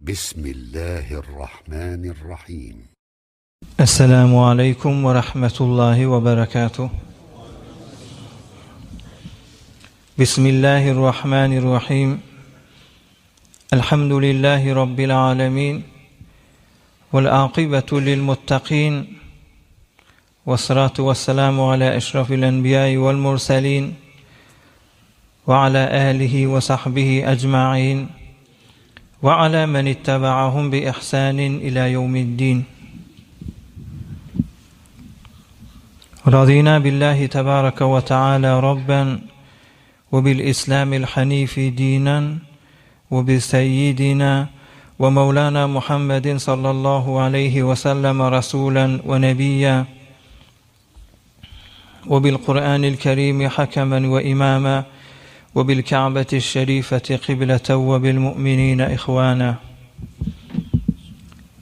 بسم الله الرحمن الرحيم. السلام عليكم ورحمة الله وبركاته. بسم الله الرحمن الرحيم. الحمد لله رب العالمين والعاقبة للمتقين والصلاة والسلام على أشرف الأنبياء والمرسلين وعلى آله وصحبه أجمعين وعلى من اتبعهم بإحسان إلى يوم الدين. رضينا بالله تبارك وتعالى ربا وبالإسلام الحنيف دينا وبسيدنا ومولانا محمد صلى الله عليه وسلم رسولا ونبيا وبالقرآن الكريم حكما وإماما وبالكعبة الشريفة قبلة وبالمؤمنين إخوانا.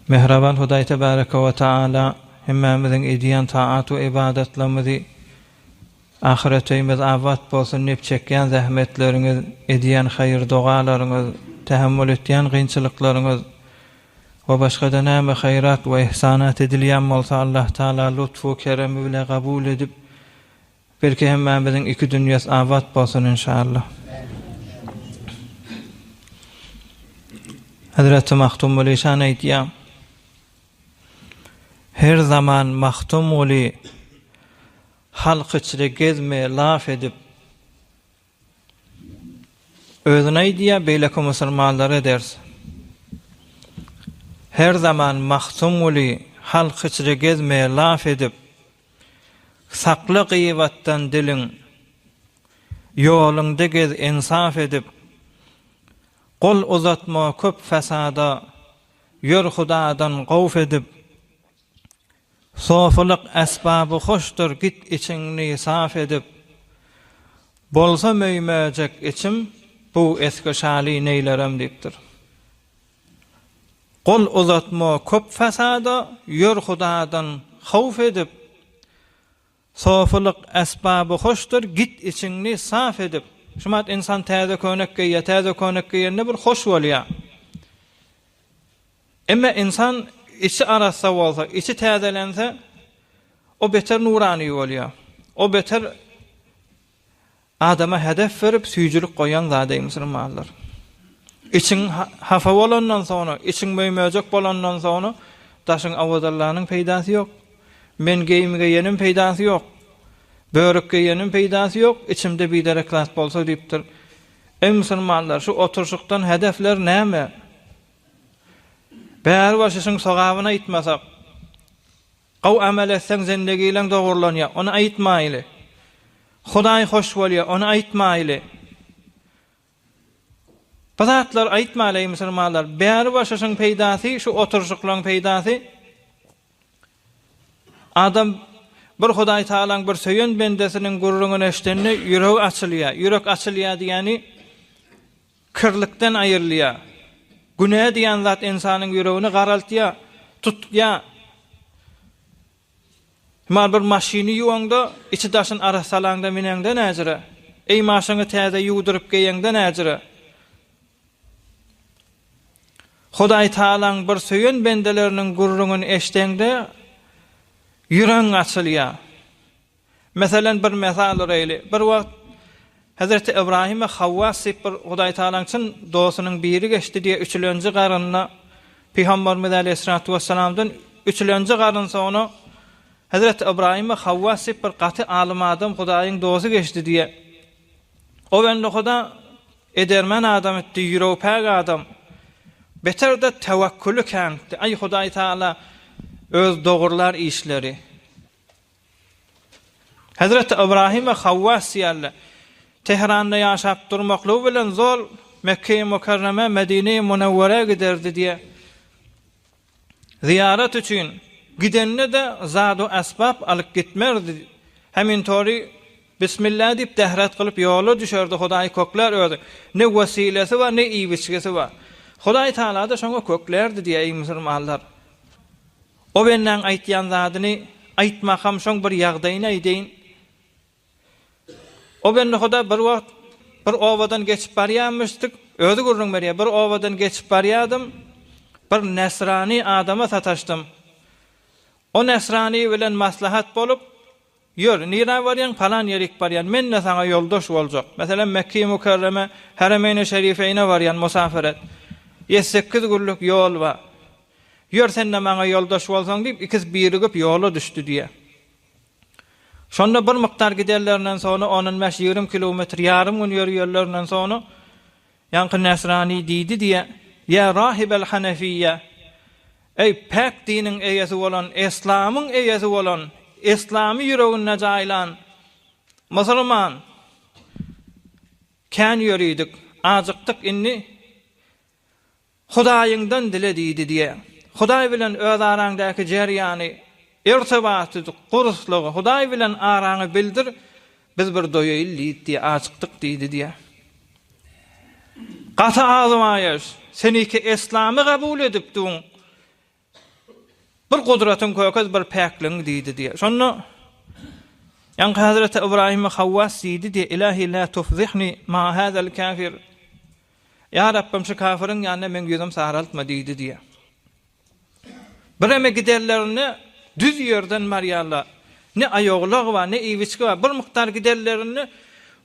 Mehraban Huday Tebareke ve Teala hemmemizin ediyen taat ve ibadetlerimizi ahiretimiz avat bolsun, nep çekken zahmetleriniz, ediyen hayır dualarınız, tahammül ettiyen kıyınçılıklarınız ve başka näme hayrat ve ihsanat edilýän bolsa Allah Taala lütfu keremi bilen kabul edip belki hemmemizin iki dünyası avat bolsun inşallah. Hazreti Mahtum Aleyşan aytýar: her zaman mahtum oli halk içinde gezme, laf edip özüne diye beyleki musulmanlara ders. Her zaman mahtum oli halk içinde gezme, laf edip saklı gıybattan dilin yolunda gez, insaf edip kol uzatma köp fesada yor Hudadan gavf edip sofuluk esbabı hoştur, git içini saf edip bolsa möýmejek içim bu eski şali neylerem dipdir. Kol uzatma köp fesada yor Hudadan gavf edip sofuluk esbabı hoştur, git içini saf edip. Şumat insan täze könek giyerine bir hoş bolýar. Emma insan içi arasa bolsa, içi täzelense o beter nurani bolýar. O beter adama hedef verip süýjülük goýan zady musulmanlar. İçin hafa bolandan sonra, için möýmejek bolandan sonra daşyň awazarlarynyň peýdasy ýok. Men geyimge yenim peýdasy ýok. Börek yenim peýdasy ýok. İçimde bir dereklat bolsa diýipdir. Ey musulmanlar, şu oturşukdan hedefler näme? Bäri başysyň sogabyna aýtmasak, gaw amel etseň zendegileň dogurlanýar, onu aýtmaýly. Hudaý hoş bolýar, onu aýtmaýly. Bazatlar aýtmaýly musulmanlar, bäri başysyň peýdasy, şu oturşuklaryň peýdasy. Adam bir Hudaý Taalaň bir söýen bendesiniň gurrugyny eşdenni ýüregi açylýar. Ýürek açylýar diýeni kirlikden aýrylýar. Günah diýen zat insanyň ýüregini garaltýar, tutýar. Mar bir maşyny ýuwanda, içi daşyn arasalaňda menende näjire? Ey maşyny täze ýuwduryp geýende näjire? Hudaý Taalaň bir söýen bendeleriniň gurrugyny eşdeňde ýürek açylýar. Meselen bir mesal öreýli. Bir wagt Hazreti İbrahim ve Havva bir Hudaý Taalaň için dostunyň biri geçti diye üçlenji garanyna Peygamberimiz Aleyhissalatu vesselamdan üçlenji garyn sonra Hazreti İbrahim ve Havva bir gaty alim adam Hudaýyň dostu geçti diye. O bende Huda edermen adam etdi, ýüreğpäk adam. Beter de tevekkülü käňdi. Ay Hudaý Taala öz dogurlar işleri. Hazreti İbrahim ve Havva ýaly Tehran'da yaşap durmaklığı bilen zor Mekke-i Mukarreme, Medine-i Munawwara giderdi diye ziyaret üçün gidenne de zadu esbab alıp gitmerdi. Hemin tori Bismillah deyip dehret kılıp yolu düşerdi. Hudaý kökler ördü. Ne vesilesi var, ne iyibiçkesi var. Hudaý Taala da şoňa köklerdi diye ey musulmanlar. O benden aýtýan zadyny aýtmakam şoň bir ýagdaýyny aýdyn. O bende Huda bir wagt bir owadan geçip barýarmyşdyk. Özü gurrun berýär. Bir owadan geçip barýardym. bir Nesrani adama sataşdym. O Nesrani bilen maslahat bolup, "Ýör, nire barýan? Falan ýerik barýan. Men de sana ýoldaş boljak. Meselem Mekke-i Mukarreme, Haremeyn-i Şerifeýne barýan musafiret. 7-8 günlük ýol bar. Ýör sen de maňa ýoldaş bolsaň" diýip ikiz birigip ýola düşdi diýe. Şonda bir mykdar giderlerinden sonra 10-20 kilometr ýarym gün ýörýärlerinden sonra ýanky Nesrani diýdi diýe: "Ya rahibel Hanefiyye, ey pek dinin eýesi bolan, İslamyň eýesi bolan, İslamy ýüregine jaýlan musulman, kän ýöridik, ajykdyk inni Hudaýyňdan dile" diýdi diýe. Hudaý bilen öz araňdaky jerýany, irtibaty, guruslugy, Hudaý bilen araňy bildir, biz bir doýa illit diýe ajykdyk diýdi diýe. Gata azmaýyş, seniki İslamy kabul edipdiň. Bir gudratyň kökez bir päkliň diýdi diýe. Şonu ýanky Hazreti İbrahim Havwas diýdi diýe: "Ilahi la tufzihni ma hazal kafir." Ya Rabbim şu kafirin ýanyna men ýüzüm saraltma diýdi diýe. Bireme giderlerini düz ýerden marýarlar. Ne aýoglar bar, ne iwiçki bar. Bir mykdar giderlerini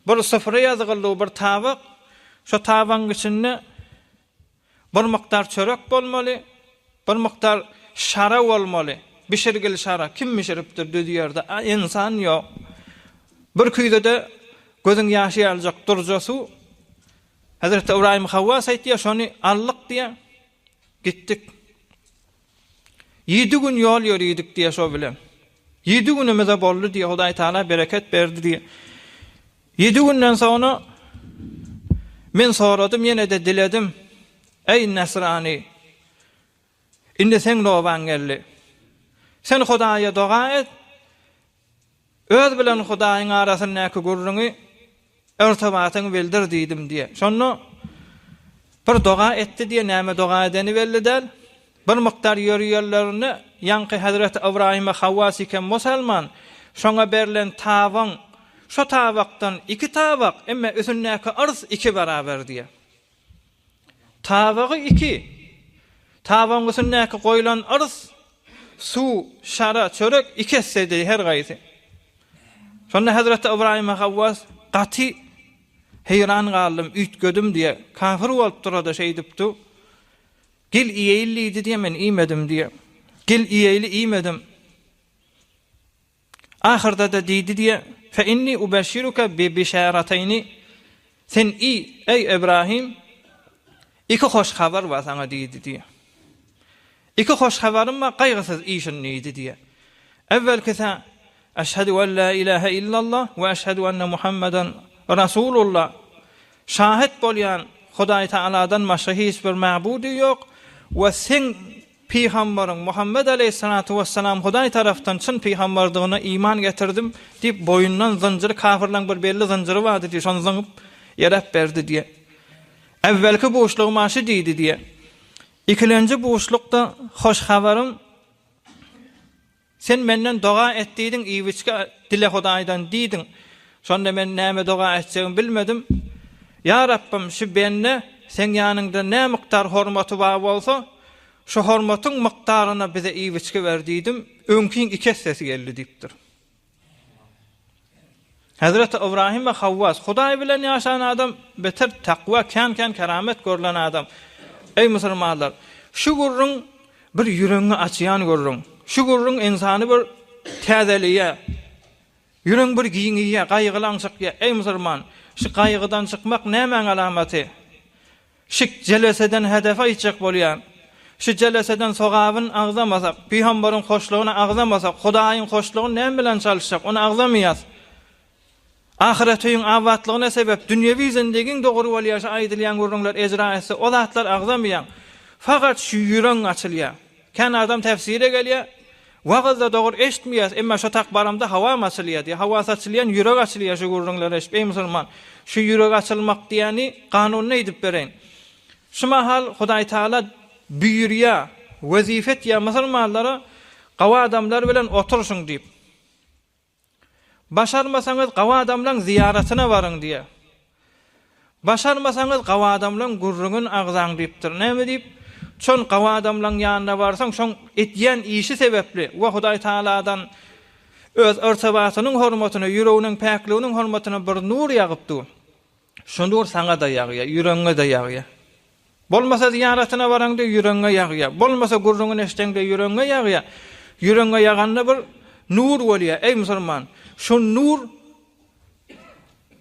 bir sıfıra ýazgyldy, bir tabak. Şu tabagyň içinde bir mykdar çörek bolmaly, bir mykdar şara bolmaly. Bişirgil şara kim mişiripdir düz ýerde? İnsan ýok. Bir küýde de gözüň ýaşy aljak durjasy. Hazreti İbrahim Havwas aýtdy, şonu allyk diýe gitdik. 7 gün ýol ýöridik diýe şo bilen. 7 günimize boldy diýe Hudaý Taala bereket berdi diýe. 7 günden sonra men soradym, ýene de diledim: "Ey Nesrani, indi sen noban geldi. Sen Hudaýa doga et. Öz bilen Hudaýyň arasyndaky gurruňy irtibatyny bildir" diýdim diýe. Şonu bir doga etdi diýe, näme doga edeni belli däl. Bir mykdar ýörýärlerini ýanky Hazreti İbrahim Havwas iken musulman, şoňa berilen tawaň, şo tabakdan 2 tabak, emme üstündäki arz 2 baraber diýe. Tawagy 2. Tawaň üstündäki goýulan arz, su, şara, çörek 2 hissedi her gaýsy. Şonda Hazreti İbrahim Havwas gaty heyran galdym, üýtgedim diýe. Kafir bolup durada şey dipdi. Gel iýeýlidi diýe, men iýmedim diýe. Gel iýeýli iýmedim. Ahyrda da diýdi diýe: "Fe inni ubashiruka bi bisharatayni." Sen ey İbrahim, 2 hoş habar bar sana diýdi diýe. 2 hoş habarym bar, gaýgysyz işin neydi diýe. Evvelkisi: "Eşhedü en la ilahe illallah ve eşhedü enne Muhammeden Rasulullah." Şahit bolýan Hudaý Taala'dan başga hiç bir ma'budi ýok we sen Peygamberin Muhammed aleyhissalatu vesselam Hudaý tarafdan çyn peygamberdigine iman getirdim diýip boyundan zynjyry, kafirlaryň bir belli zynjyry bardy diýe, şonu zyňyp ýerap berdi diýe. Evvelki boşlugy maşy diýdi diýe. İkilenji boşlukda hoş habarym, sen menden doga etdiň iwiçki dile Hudaýdan diýdiň. Şonda men näme doga etjegimi bilmedim. Ya Rabbim, şu benne sen ýanyňda nä mykdar hormaty bar bolsa, şu hormatyň mykdaryna bize iwiçki ber diýdim. Öňkiň 2 hissesi geldi diýipdir. Hazreti İbrahim we Havwas Hudaý bilen ýaşan adam, beter takwa, kän keramet görülen adam. Ey musulmanlar, şu gurrun bir ýüregiňi açýan gurrun. Şu gurrun insany bir täzeliýe, ýüreg bir giňiýe, gaýgylanşykýa. Ey musulman, şu gaýgydan çykmak näme alamaty? Şu jeleseden hedefe ýetjek bolýan. Şu jeleseden sogabyn agzamasak, Peýgamberiň hoşlugyna agzamasak, Hudaýyň hoşlugyny näme bilen çalyşak? Onu agzamaýas. Ahiretiň awatlygyna sebäp dünýewi zindigiň dogry bolýaşy aýdylýan gurrunlar ejra etse, o zatlar agzamaýan. Fakat şu ýüreg açylýar. Kän adam tefsire gelýär, wagtda dogry eşitmeýär, emma şu takbaramda hawa açylýar diýe. Hawa açylýan ýüreg açylýar şu gurrunlar eşip. Ey musulman, şu ýüreg açylmak diýeni kanuny edip bereň. Şu mahal Hudaý Taala büýürýär, wezifet ýa musulmanlara gawa adamlar bilen oturşyň diýip. Başarmasaňyz gawa adamlaryň ziýaratyna baryň diýe. Başarmasaňyz gawa adamlaryň gurrunyň agzaň diýipdir. Näme diýip? şon gawa adamlaryň ýanyna barsaň, şoň etýän işi sebepli we Hudaý Taala'dan öz irtibatynyň hormatyna, ýüreginiň päkliginiň hormatyna bir nur ýagypdy. Şo nur saňa da ýagýar, ýüregiňe de ýagýar. Bolmasa ziýaratyna baraňda ýüregiňe ýagýar. Bolmasa gurruňy eşdeňde ýüregiňe ýagýar. Ýüregiňe ýaganda bir nur bolýar. Ey musulman, şu nur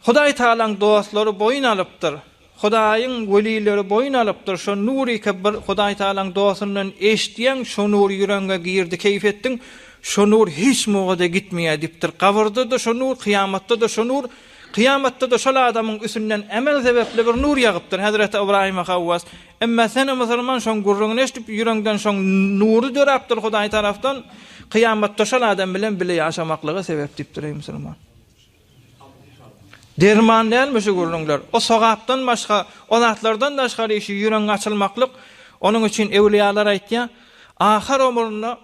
Hudaý Taala'ň dostlary boyun alypdyr. Hudaýyň welileri boyun alypdyr. Şu nury kebir Hudaý Taala'ň dostundan eşdiýän şu nur ýüregiňe girdi, keýfetdiň. Şu nur hiç mugada gitmeýär dipdir. Gabrda da şu nur, kıyamatda da şu nur, kıyamatda da şol adamyň üstünden emel sebepli bir nur ýagypdyr. Hazrat Ibrahim Havwas. Emma sen musulman şoň gurrugyny eşdip ýüregiňden şoň nury dörapdyr Hudaý tarapdan. Kıyamatda şol adam bilen bile ýaşamaklygy sebep dipdir ey musulman. Derman dälmi şu gurrunlar? O sogapdan başga, o zatlardan daşgary işi ýüregiň açylmaklyk. Onuň üçin ewliýalar aýtýar, ahir ömrüne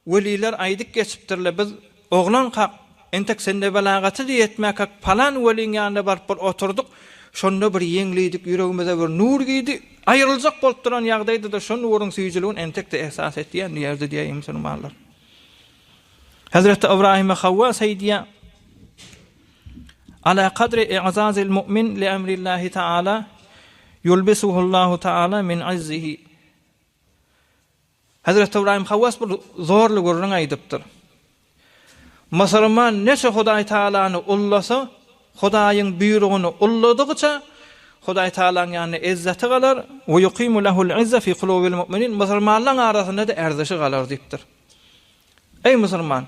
weliler aýdyk geçipdirler. Biz oglan kaq, entek sende belagaty diýetmek hak falan welin ýanynda barıp oturduk. Şonda bir ýeňlidik, ýüregimize bir nur giydi. Aýryljak bolup duran ýagdaýda da şo nuruň süýjüligini entek de ehsas etdiýär ýerde diýýär musulmanlar. Hazrat Ibrahim Havwas aýdýar: "Ala qadri i'zazil mu'min li amrillahi ta'ala yulbisuhu Allahu ta'ala min azzihi." Hazrat Ibrahim Havwas bir zorly gurrun aýdypdyr. Musulman neçe Hudaý Taala'ny ullasa, Hudaýyň buyrugunu ulladygyça Hudaý Taala'ň ýanyna izzeti galar we yuqimu lahul izza fi qulubil mu'minin. Musulmanlaryň arasynda da erzişi galar diýipdir. Ey musulman,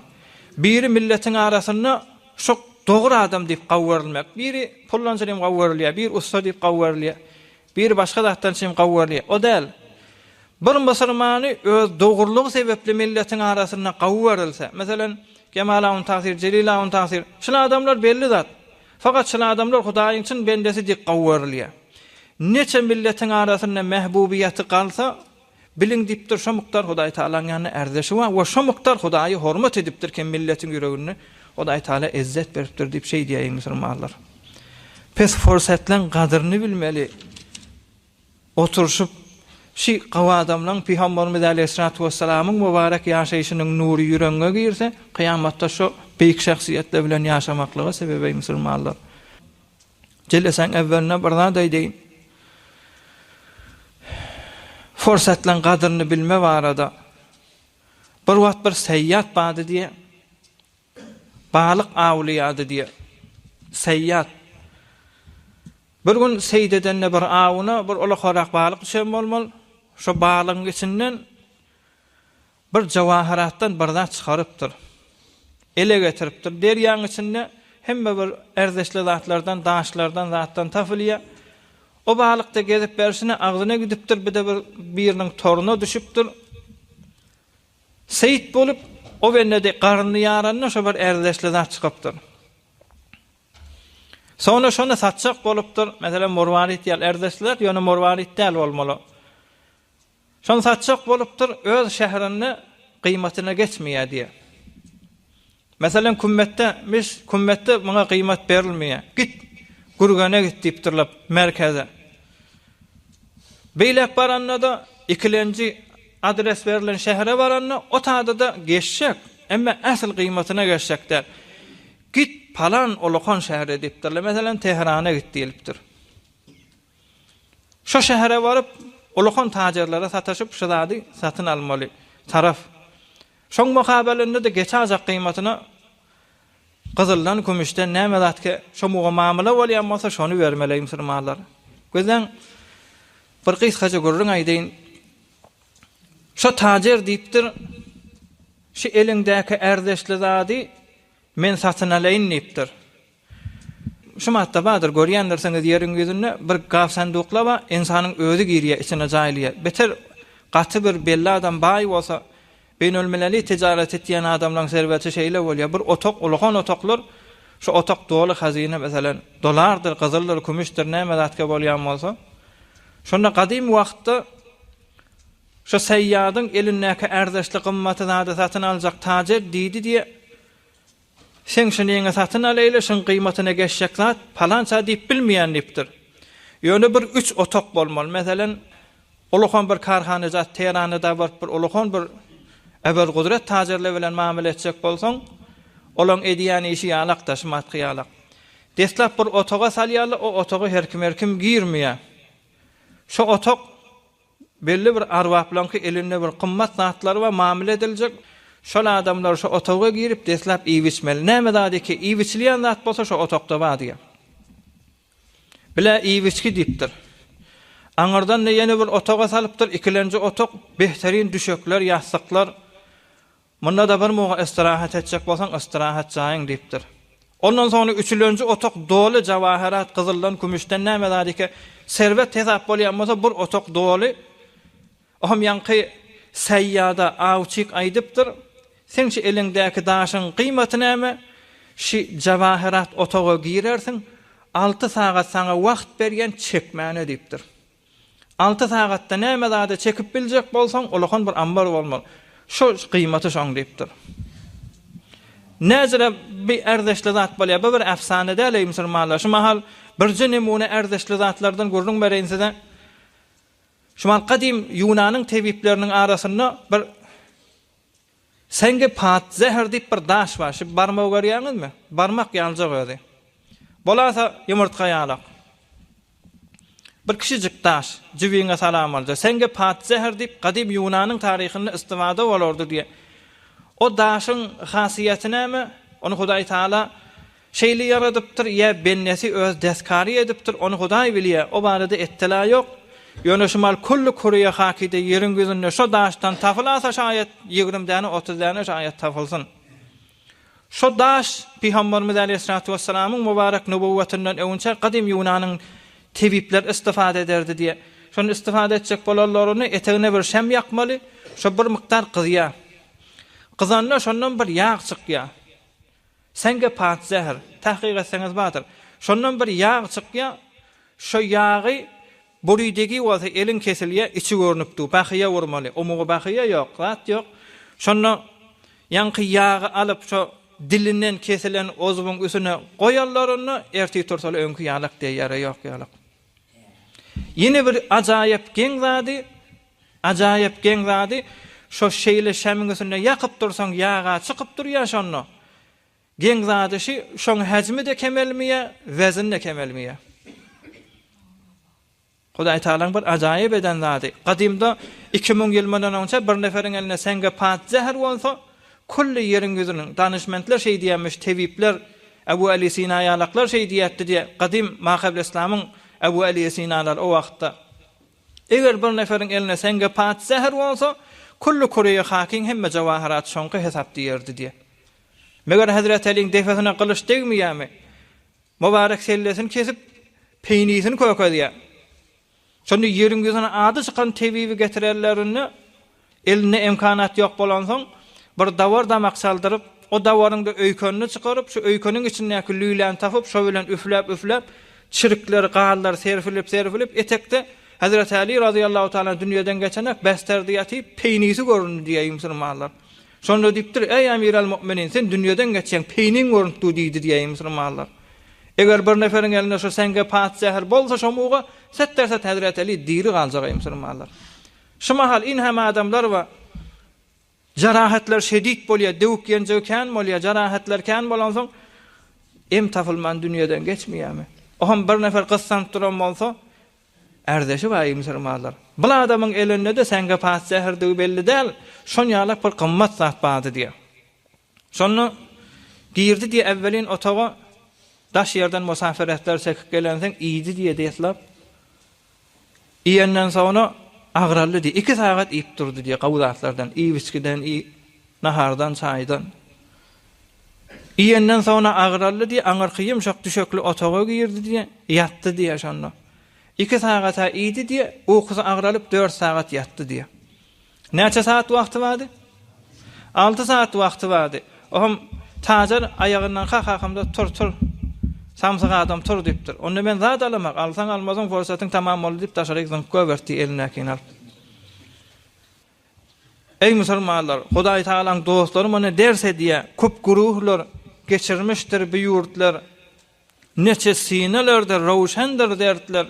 biri milletin arasynda şo dogry adam diýip gawrylmak, biri pullançy diýip gawrylýar, biri usta diýip gawrylýar, biri başga zatdan şeň gawrylýar. O däl. Bir musulmany öz dogurlygy sebepli milletin arasynda gawrylsa, meselem Kemalawun tasir, Celilawun tasir, şol adamlar belli zat. Fakat şol adamlar Hudaýyň üçin bendesi diýip gawrylýar. Neçe milletin arasynda mehbubiýeti galsa, bilin diýipdir şo mukdar Hudaý Taala'ň ýanyna erzişi we şo mukdar Hudaýy hormat edipdir ki milletin ýüregine Hudaý Taala izzet beripdir diýip şey diýýär musulmanlar. Pes forsatlaň gadryny bilmeli. Oturuşup şi gawa adamlaryň Peygamberimiz Aleyhissalatu vesselamyň mübarek ýaşaýyşynyň nury ýüregiňe girse, kıyamatda şo beýik şahsiýetler bilen ýaşamaklygy sebebi musulmanlar. Jeleseň evveline bir zat aýdyň. Forsatlaň gadryny bilme barada bir wagt bir seýýat bady diýe, balyk awliýady diýe. Seýýat bir gün seýdeden bir awuna bir olakorak balyk düşen bolmaly. Şo balygyň içinden bir jawaharatdan bir zat çykarypdyr. Ele getiripdir. Derýanyň içinde hemme bir erzişli zatlardan, daşlardan, zatdan tapylýar. O balykda gezip bersine agzyna gidipdir, bir de biriniň toruna düşüpdir. Seýit bolup o wende garny ýaranyna şo bir erzişli zat çykypdyr. Sonra şonu satçak bolupdyr. Meselem morwarit ýal erzişliler, ýöne morwarit däl bolmaly. Şonu satçak bolupdyr, öz şäherini kıymatyna geçmeýär diýe. Meselem kummetde muňa kıymat berilmeýär. Git gurgana git diýipdirler merkeze. Beýlep baranna da ikilenji adres berilen şähere baranna o taýda da geçşek, emma asl kıymatyna geçşekler. Git palan olokon şähere diýipdirler. Meselem Tehrana git diýilipdir. Şo şähere baryp olokon tajerlere sataşyp şu zady satyn almaly taraf. Şoň mukabelinde de geçäjek kıymatyna gyzyldan, kümüşden näme zatke şo muamala bolýanmasa şonu bermeli musulmanlar. Gözden bir kysgaça gurrun aýdyn. Şo tajer diýipdir, şu elindäki erzişli zady men satyn alaýyn diýipdir. Şu matda badyr görýänlersiňiz ýeriň ýüzünde bir gaf sandukla ba insanyň özü girýär, içine jaýlýar. Beter gaty bir belli adam baý bolsa, beýnelmilli tijaret etýän adamlaryň serweti şeýle bolýar. Bir otok, ulgan otoklar, şu otok doly hazine meselem dolardyr, gyzyldyr, kümüşdir, näme zatke bolýan bolsa, şonda gadim wagtda şu seýýadyň elindäki erzişli gymmaty zady satyn aljak tajer diýdi diýe. Sen şunu satın alaýla, şun kıymatyna geçşek zat palança diýip bilmeýän diýipdir. Ýöne bir 3 otok bolmaly. Meselem Ulukon bir karhanejat Teheran'da bir ulukon bir eber kudret tacirle bilen muamele etjek bolsaň, olaň ediýän işi ýalak taşymatky ýalak. Deslap bir otoga salýarly, o otoga herkim girmeýär. Şo otok belli bir arwah bilen ki elinde bir kymmat zatlar we muamele ediljek. Şol adamlar şo otoga girip deslap iýiçmeli. Näme dadiki iýiçliýän zat bolsa şo otokda bar diýär. Bile iýiçki diýipdir. Aňardan ne ýene bir otoga salypdyr, ikilenji otok behterin düşekler, ýassaklar. Munda da bir moga istirahat etjek bolsaň istirahat jaýyň diýipdir. Ondan soňra üçüncü otok dolu jawaharat, gyzyldan, kümüşden näme dadiki serwet hesap bolýanmasa bir otok dolu. Oham ýanky seýýada awçyk aýdypdyr. Sençi elingdäki daşyň kıymaty näme? Şi jawaharat otoga girersiň, 6 sagat sana wagt bergen çekmäne diýipdir. 6 sagatda näme zady çekip biljek bolsaň, ulakon bir ambar bolmaly. Şo kıymaty şoň diýipdir. Näzire bir erdeşli zat bolýar, bu bir efsane däl musulmanlar. Şu mahal birji nemune erdeşli zatlardan görüň bereňside. Şumal kadim Yunanyň tebipleriniň arasynda bir senge pat zehir diýip bir daş bar. Şu barmak görýäňizmi? Barmak ýaljak öýdi. Bolasa ýumurtga ýalak. Bir kişicik daş, jiwiňe salam aldy. Senge pat zehir diýip kadim Yunanyň taryhynda istifada bolardy diýe. O daşyň hasiýeti näme? Onu Hudaý Taala şeýle yaradypdyr, ýa bennesi öz deskary edipdir. Onu Hudaý bilýär. O barada ettila ýok. Ýöneşmal kullu kuruya hakide ýeriň gözünde şo daşdan tafylasa şaýat 20 däne 30 däne şaýat tafylsyn. Şo daş Peygamberimiz Aleyhissalatu vesselamyň mübarek nübüwwetinden öňçe kadim Yunanyň tebipler istifade ederdi diye. Şonu istifade etjek bolarlaryny etegine bir şem ýakmaly, şo bir miktar gyzýar. Gyzanna şondan bir ýağ çykýar. Senge pat zehir, tahqiq etseňiz batyr. Şondan bir ýağ çykýar. Şo ýagy burydagi wasa elin kesilýär, içi görnüpdi. Bahyýa urmaly. Omugy bahyýa ýok, zat ýok. Şonu ýanky ýagy alyp şo dilinden kesilen ozubyň üstüne goýarlaryny erti tursaly öňkü ýalak diýýär, ýok ýalak. Yine bir ajaýyp geň zady, şo şeýle şämiň üstüne ýakyp dursaň ýaga çykyp durýar şonu. Geň zady şoň hajmy de kemelmiýär, wezn de kemelmiýär. Hudaý Taalaň bir ajaýyp eden zady. Gadymda 2000 ýyldan öňçe bir neferiň eline senge pat zehir bolsa, kulli ýeriň gözüniň danışmentler şey diýmiş, tebipler, Ebu Ali Sina ýalaklar şey diýetdi diye. Gadim Maqabl Islamyň Ebu Ali Sinalar o wagtda. Eger bir neferiň eline senge pat zehir bolsa, kullu kuruya hakin hemme jawaharat şoňky hesap diýerdi diye. Meger Hazrat Aliň defesine gylyş degmeýärmi? Mübarek sellesini kesip peýnisini kökediýär. Şonda ýeriň gözüne ady çykan tebibi getirerlerini eline imkanat ýok bolansoň bir dawar damak saldyryp, o dawaryňda öýkönni çykaryp, şu öýköniň içindäki lüýlän tapyp, şo bilen üfläp, çirkler, gaýlar serfilip, etekde Hazrat Ali radıyallahu taala dünýeden geçenek besterde ýatyp peýnisi göründü diýýär musulmanlar. Şonda diýipdir: "Ey emiral müminin, sen dünýeden geçen peýnin göründü" diýdi diýýär musulmanlar. Eger bir neferiň eline şo senge pat zehir bolsa şomuga setderset Hazrat Ali diri galjak musulmanlar. Şu mahal in hem adamlar we jarahatlar şedid bolýar, dewk ýenjekän bolýar, jarahatlar kän bolansoň em tafylman dünýeden geçmeýärmi? Oham bir nefer gyssan turan bolsa erdeşi we musulmanlar. Bu adamyň elinde de senge pat zehir diýip belli däl, şon ýalak bir kymmat zat bady diýär. Şonu girdi diýe evvelin otaga daş yerden musafiretler çekip gelensen iyidi diye detlap. İyenden sonra agrallı diye 2 saat iyip durdu diye kavuzatlardan, iyi viskiden, iyi nahardan, çaydan. İyenden sonra agrallı diye anarkıyım çok düşöklü otağa girdi diye yattı diye şanla. 2 saat iyiydi diye uykusu agralıp 4 saat yattı diye. Neçe saat vakti vardı? 6 saat vakti vardı. Ohum tacar ayağından kalkamda tur. Samsık adam tur dipdir. Onu ben zat alamak, alsan almazın fırsatın tamam oldu dip taşarıktan köverti eline kinal. Ey musulmanlar, Hudaý Taalaň dostlary mana derse diye köp guruhlar geçirmişdir bu ýurtlar. Neçe sinelerde rawşandyr dertler.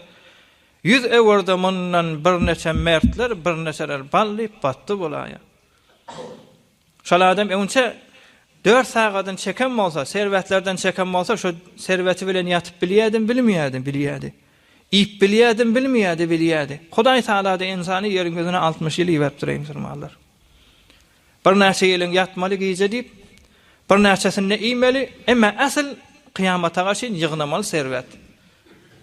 100 everdamından bir neçe mertler, bir neçeler ballayıp battı bolaya. Şol adam önce 4 saatdan çeken bolsa, servetlerden çeken bolsa, şu serveti bilen yatıp bilýärdi. İp bilýärdi. Hudaý Taala da insany ýerin gözüne 60 ýyl ýerip durýar musulmanlar. Bir näçe ýylyň ýatmaly giýje diýip, bir näçesini iýmeli, emma asl kıyamata gaşyn ýygnamaly servet.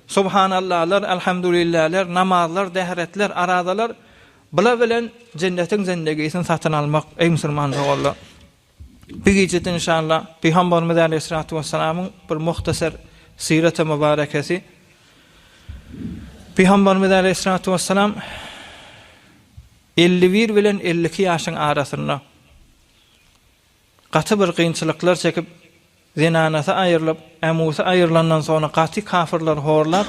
Subhanallahlar, elhamdülillahlar, namazlar, dehretler, aradalar, bula bilen cennetin zendegisini satın almak ey musulmanlar oğullar. Bir gecede inşallah Peygamberimiz Aleyhissalatu vesselam'ın bir muhtasar siret-i mübarekesi. Peygamberimiz Aleyhissalatu vesselam 51 bilen 52 yaşın arasında katı bir kıyınçılıklar çekip zinanası ayrılıp, emusi ayrılandan sonra katı kafirler horlar.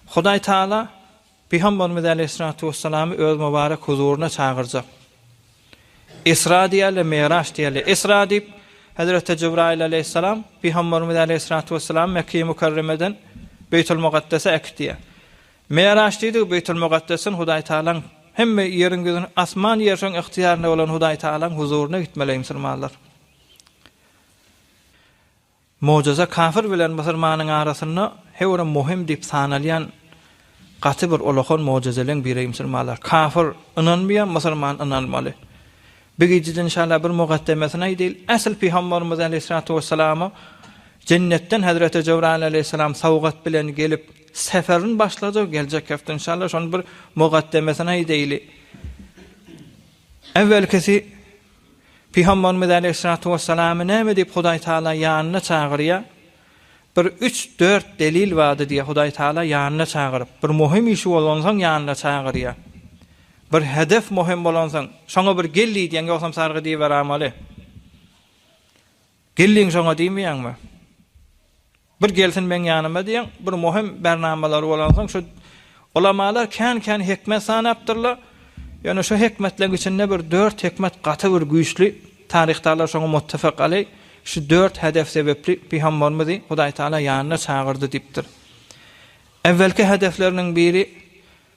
Hudaý Taala Peygamberimiz Aleyhissalatu vesselam'ı öz mübarek huzuruna çağıracak. İsra diýerler, Miraç diýerler. Isra diýip Hazreti Cebrail aleyhissalam Peygamberimiz Aleyhissalatu vesselam Mekke-i Mükerreme'den Beytül Muqaddes'e ekdiýär. Miraç diýdi, Beytül Muqaddes'in Hudaý Taala'nın hemme ýerin gözüň asman ýerşoň ihtiýarynda bolan Hudaý Taala'nın huzuruna gitmeli musulmanlar. Mucize kafir bilen musulmanyň arasynda hewre muhim diýip sanalýan gaty bir ulakon mucizeleň biri musulmanlar. Kafir inanmaýan, musulman inanmaly. Bir gecede inşallah bir muqaddemesine aýdyl. Asl Peygamberimiz Aleyhissalatu vesselam'a cennetten Hazreti Cebrail aleyhissalam sawgat bilen gelip seferin başlajak, geljek hafta inşallah şonu bir muqaddemesine aýdyl. Evvelkisi Peygamberimiz Aleyhissalatu vesselam'ı näme diýip Hudaý Taala ýanyna çagyrýar? Bir 3-4 delil wady diýip Hudaý Taala ýanyna çagyryp, bir muhim işi bolansaň ýanyna çagyrýar. Bir hedef muhim bolansaň, şoňa bir gelli diýen ýoksam sargy diýip beramaly. Gelliň şoňa diýmeýärmi? Bir gelsin men ýanyma diýen, bir muhim bernamalar bolansaň, şu ulamalar kän hikmet sanapdyrlar. Yani şu hikmetler içinde bir 4 hikmet katı bir güçlü tarihtarlar şoňa muttafaq aley. Şu 4 hedef sebepli Peygamberimiz Hudaý Taala ýanyna çağırdy diýipdir. Evvelki hedefleriniň biri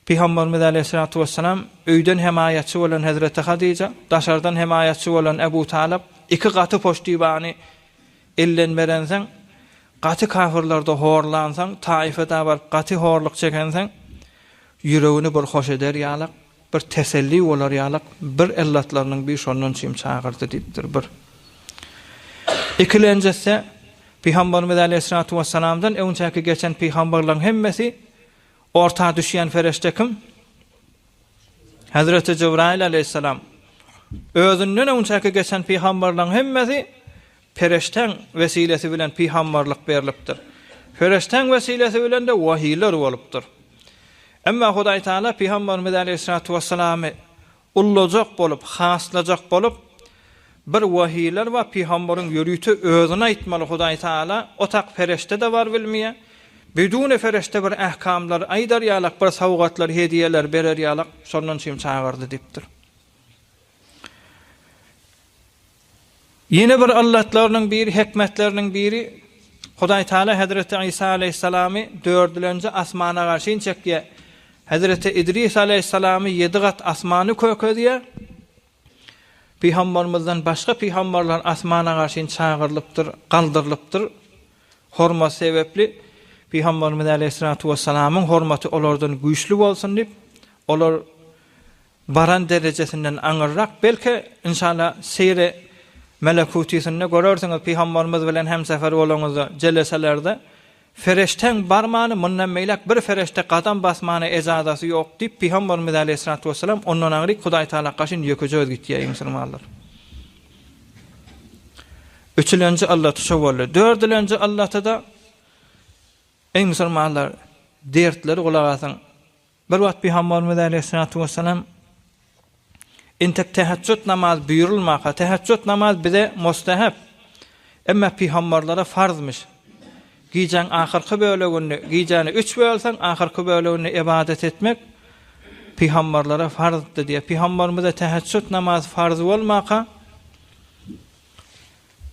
Peygamberimiz Aleyhissalatu vesselam öýden himayetçi bolan Hazreti Hadice, daşardan himayetçi bolan Ebu Talib, iki gaty poştybany ellenmerensen, gaty kafirlerde horlansan, taifede bar gaty horluk çekensen, yüreğini bir hoş eder ýalyk, bir teselli bolar ýalyk, bir illatlarynyň bir şondan çym çağırdy diýipdir bir. İkilenjisi Peygamberimiz Aleyhissalatu vesselam'dan öňçäki geçen peygamberlerin hemmesi orta düşýän ferişte kim? Hazreti Cebrail aleyhissalam. Özünden öňçäki geçen peygamberlerin hemmesi ferişten vesilesi bilen peygamberlik berilipdir. Ferişten vesilesi bilen de wahyler bolupdyr. Emma Hudaý Taala Peygamberimiz Aleyhissalatu vesselam'ı ullajak bolup, haslajak bolup bir wahyler we peýgamberiň ýörüýti özüne aýtmaly Hudaý Taala otak ferişte de var bilmeýär. Bedune ferişte bir ähkamlar aýdar ýalyk, bir sawgatlar, hediýeler berer ýalyk, şondan çym çağırdy diýipdir. Ýene bir allatlarynyň biri, hikmetleriniň biri Hudaý Taala Hazreti İsa aleyhissalamy 4-nji asmana garşyn çekýär. Hazreti İdris aleyhissalamy 7 gat asmany kökedýär. Peygamberimizden başga peygamberler asmana garşyn çağırlypdyr, galdyrlypdyr. Hormat sebepli Peygamberimiz Aleyhissalatu vesselam'ın hormaty olardan güýçli bolsun diýip, olar baran derecesinden aňyrrak, belki inşallah seyre melekutisinde görersiňiz Peygamberimiz bilen hem sefer bolanyňyzda jeleselerde ferişten barmany mundan meýlek bir ferişte gadam basmany ejazasy ýok diýip Peygamberimiz Aleyhissalatu vesselam ondan aňry Hudaý Taala gaşyn ýökejek gitýär musulmanlar. Üçüncü Allah tuşawally, dördüncü Allah'ta da ey musulmanlar dertleri gulak asyň. Bir wagt Peygamberimiz Aleyhissalatu vesselam intek tehajjud namaz buyurulmaka, tehajjud namaz bize mustahab. Emma peygamberlere farzmış. Giýjen ahyrky bölegini, giýjeni 3 bölsen, ahyrky bölegini ibadet etmek peygamberlere farzdy diýe. Peygamberimize tehajjud namaz farz bolmaka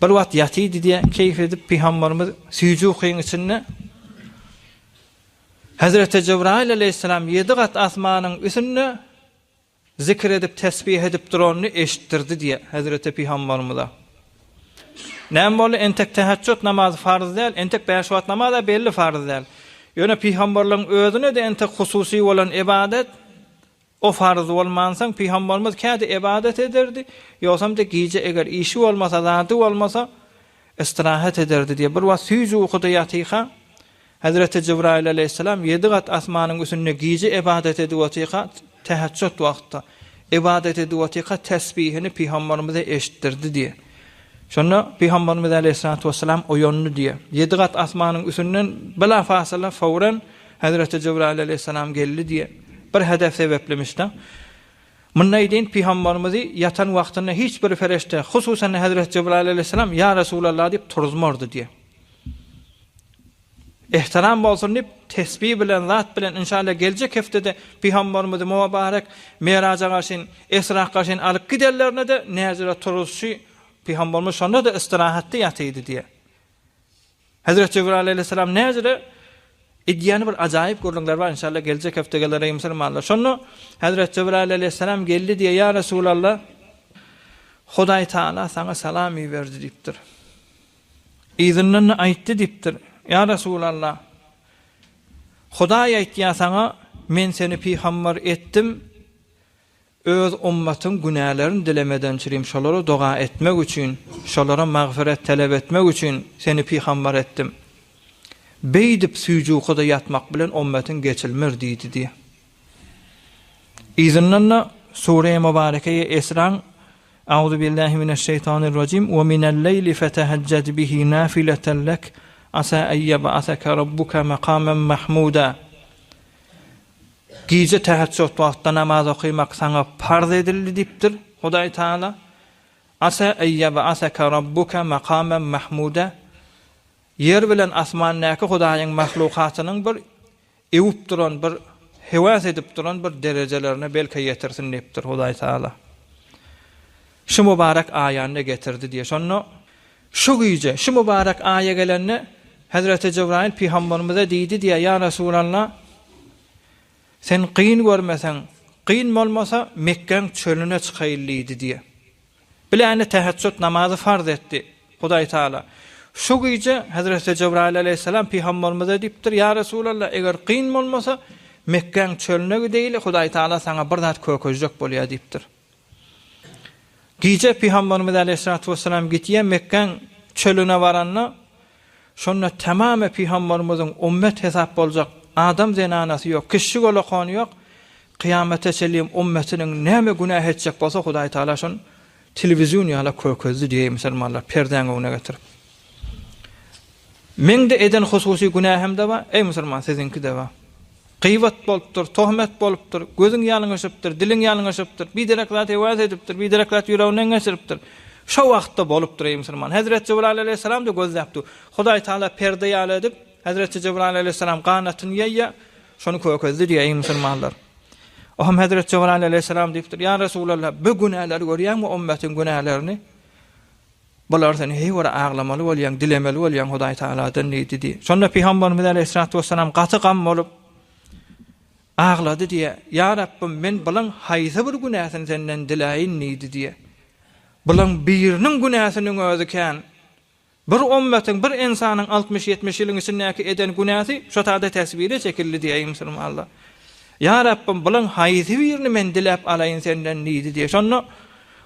bir wagt ýatydy diýe keyf edip peygamberimiz süýjü kıyın içinde Hazreti Cebrail aleyhisselam 7 kat asmanın üstünde zikir edip tesbih edip duranını eşittirdi diye Hazreti Peygamberimiz. Näme bolu entek teheccüd namazı farz değil, entek 5 wagt namaz da belli farz değil. Ýöne Peygamberliň özüne de entek hususi bolan ibadet o farz bolmansaň Peygamberimiz käde ibadet ederdi. Ýogsam da gije eger işi bolmasa, zaty bolmasa istirahat ederdi diye bir wagt süýjü okudy ýatyka. Hazreti Cebrail aleyhisselam 7 kat asmanyň üstünde gije ibadet edip ýatyka teheccüd wagtda ibadet edip ýatyka tesbihini Peygamberimize eşittirdi diye. Şonu Peygamberimiz aleyhissalatu vesselam o ýonny diye. 7 kat asmanyň üstünden bila fasala fawran Hazreti Cebrail aleyhisselam geldi diye. Bir hedef sebeplemişdi. Munnaýdyn Peygamberimizi ýatan wagtynda hiç bir ferişte, hususan Hazreti Cebrail aleyhisselam ya Resulallah diýip turzmardy diye. İhtiram bolsun diýip tesbih bilen, zat bilen inşallah geljek heftede Peygamberimiz mübarek Miraja gaşyn, Esra gaşyn alyp giderlerine de näzire turuşy Peygamberimiz şonda da istirahatda ýatydy diye. Hazreti Cebrail aleyhisselam näzire idýany bir ajaýyp görüňler bar inşallah geljek haftagelere musulmanlar. Şonu Hazreti Cebrail aleyhisselam geldi diye ya Resulallah Hudaý Taala sana salam berdi diýipdir. İzinlerini aýtdy diýipdir. Ya Resulallah Hudaý aýtdy sana men seni peygamber etdim. Öz ummatyň günahlarını dilemeden çirim şolara dua etmek üçin, şolara mağfiret talep etmek üçin seni peygamber etdim. Beýdip süýjüde ýatmak bilen ummatyň geçilmer diýdi diýe. İzinnenle Sure-i Mübarekeye Esran Euzu billahi mineşşeytanirracim ve minel leyli fetehecced bihi nafileten lek asa en yeb'asaka rabbuka maqamen mahmuda. Gije teheccüd wagtda namaz okumak sana farz edildi diýipdir Hudaý Taala. Asa en yeb'asaka rabbuka maqamen mahmuda. Yer bilen asmanyňky Hudaýyň mahlukatynyň bir ewip duran, bir hewas edip duran bir derejelerine belki ýetirsin diýipdir Hudaý Taala. Şu mübarek aýany getirdi diýe. Şonu şu güýje, şu mübarek aýa gelenne Hazreti Cebrail Peygamberimize diýdi diýe ya Resulallah sen qyyn görmesen, qyyn bolmasa Mekkeň çölüne çykaýlydy diýe. Bilany teheccüd namazy farz etdi Hudaý Taala. Şu güýje Hazreti Cebrail aleyhisselam Peygamberimize diýipdir ya Resulallah eger qyyn bolmasa Mekkeň çölüne gideýli Hudaý Taala sana bir zat kököjek bolýar diýipdir. Gije Peygamberimiz aleyhissalatu vesselam gitýär Mekkeň çölüne baranna şonda tamamy Peygamberimiziň ummet hesap boljak adam zenanasy ýok, kişi golakany ýok. Kıyamete çelim ummetiniň näme günah etjek bolsa Hudaý Taala şon telewizion ýala köközdi diýe musulmanlar perdeňe öne getirip. Mende eden hususi günahym da bar, ey musulman sizinki de bar. Gıybet bolupdyr, tohmet bolupdyr, gözüň ýalňyşypdyr, diliň ýalňyşypdyr, bir dereklat ewaz edipdir, bir dereklat ýüreginden geçiripdir. Şo wagtda bolupdyr ey musulman. Hazreti Cebrail aleyhisselam da gözläpdi. Hudaý Taala perde ýaly edip Hazreti Cebrail aleyhisselam qanatyny ýeýä, şonu köközdi diýe ey musulmanlar. Oham Hazreti Cebrail aleyhisselam diýipdir, ya Resulallah bu günahları görýärmi ummetiň günahlarını? Bular seni heýwara aglamaly bolýan, dilemeli bolýan Hudaý Taaladan diýdi diýe. Şonda Peygamberimiz aleyhissalatu vesselam gaty gam bolup aglady diye. Ya Rabbim men bilen haýsy bir günahyny senden diläýin neydi diye. Bilen birinin günahynyň özü kan. Bir ummetin, bir insanyň 60-70 ýylyň içindäki eden günahy şo taýda tesbire çekildi diye musulmanlar. Ya Rabbim bilen haýsy birini men diläp alaýyn senden neydi diye. Şonu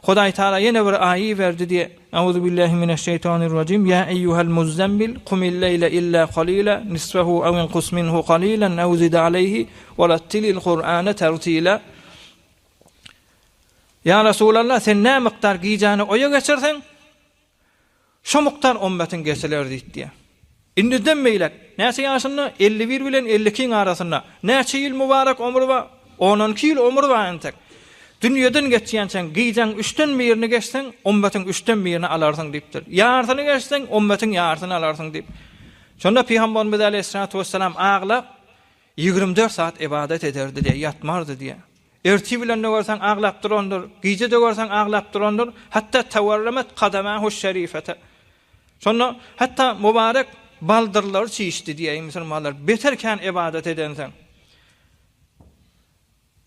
Hudaý Taala ýene bir aýy berdi diye. Euzu billahi mineşşeytanirracim. Ya eyyuhel muzammil qumil leyle illa qalila nisfahu aw inqus minhu qalilan aw zid alayhi ve rattilil Qur'ana tertila. Ya Resulallah sen ne miktar giyjany oya geçirsen şu miktar ummetin geçiler diýdi. Indi demmeýler. Näçe ýaşynda 51 bilen 52 arasynda. Näçe ýyl mübarek ömrü bar? 12 ýyl ömrü bar entek. Dünýeden geçýänçen giyjäň 3den birini geçsen ummetiň 3den birini alarsyň diýipdir. Ýartyny geçsen ummetiň ýartyny alarsyň diýip. Şonda Peygamberimiz aleyhissalatu vesselam aglap 24 saat ibadet ederdi diye, yatmardy diye. Erti bilen ne görsen aglap durandyr, giyje de görsen aglap durandyr, hatta tawarramat qadamahu şerifete. Şonda hatta mübarek baldırlar çiğişdi diye Müslümanlar. Beterken ibadet edensen.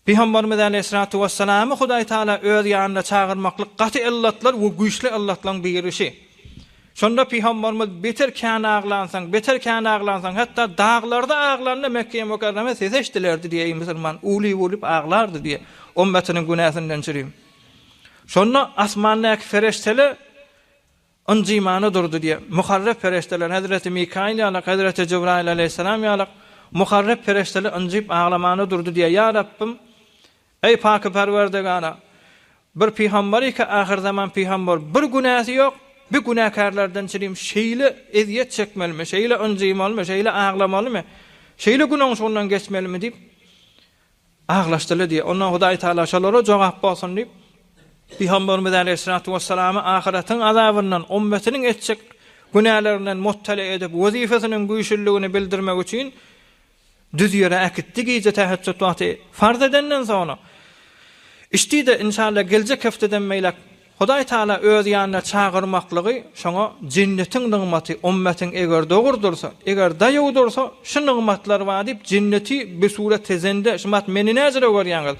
Peygamberimiz Aleyhissalatu vesselam'ı Hudaý Taala öz ýanyna çağırmaklyk gaty illatlar we güýçli illatlaryň birisi. Şonda Peygamberimiz beterken ağlansan, hatta dağlarda ağlanna Mekke-i Mükerreme seçdilerdi diye Müslüman uly bolup ağlardy diye ummetiniň günäsinden çyryp. Şonda asmandaky ferişteler anjymany durdu diye. Muharref ferişteler Hazreti Mikail ýa Hazreti Cebrail aleyhisselam ýa muharref ferişteler anjyp ağlamany durdu diye. Ya Rabbim, ey paky Perwerdigara, bir peýgamberi ki ahir zaman peýgamber bir günäsi ýok, bir günäkarlardan çyryp şeýle eziyet çekmelimi, şeýle anjymalmy, şeýle ağlamalymy, şeýle günahyn şondan geçmelimi diýip ağlaşdylar diye. Ondan Hudaý Taala şolara jogap bolsun diýip Peygamberimiz Aleyhissalatu vesselam'ı ahiretin azabından, ummetinin etçek günahlarından muttala edip wazifesinin güýçlüligini bildirmek üçin düz ýere akitdi gece tahajjud wagty farz edenden sonra işte inşallah gelecek hafteden meýlek Hudaý Taala öz ýanyna çağırmaklygy şoňa cennetin nygmaty ummetin eger dogurdursa, eger daýagdursa şu nygmatlar bar diýip cenneti bir suret tezende şumat meni näzere görýäňiz.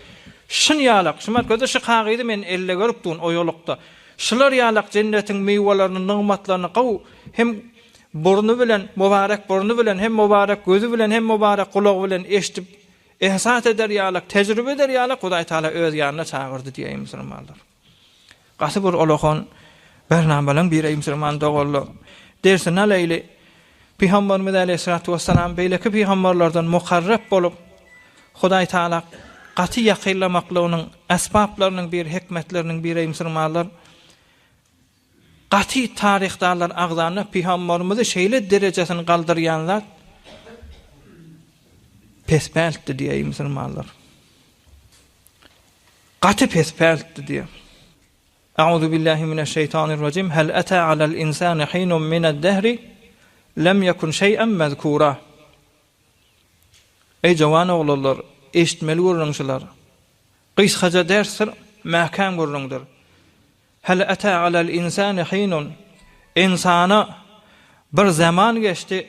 Şun ýalak, şumat göze şu kagydy men elle görüp durun o ýolukda. Şular ýalak cennetin meýwelerini, nygmatlaryny gaw hem burnu bilen, mübarek burnu bilen, hem mübarek gözü bilen, hem mübarek kulagy bilen eşitip ihsas eder ýalak, tejribe eder ýalak Hudaý Taala öz ýanyna çağırdy diýe Müslümanlar. Gasy bir olakon bernamalaryň biri Müslüman dogully. Dersine leýli Peygamberimiz Aleyhissalatu vesselam beýleki peýgamberlerden mukarrep bolup Hudaý Taala gaty ýakynlamaklygynyň asbablarynyň bir hikmetleriniň biri Müslümanlar. Gaty tarihdalar agzany Peygamberimizi şeýle derejesini galdyrýanlar pesbältdi diýe Müslümanlar. Gaty pesbältdi diýe. Euzu billahi mineşşeytanirracim. Hel ata alal insani hinun mined dehri lem yekun şey'en mezkura. Ey jawan oglanlar, eşitmeli görüňşiler. Gysgaja dersir, mäkan görüňdir. Hel ata alal insani hinun, insana bir zaman geçti,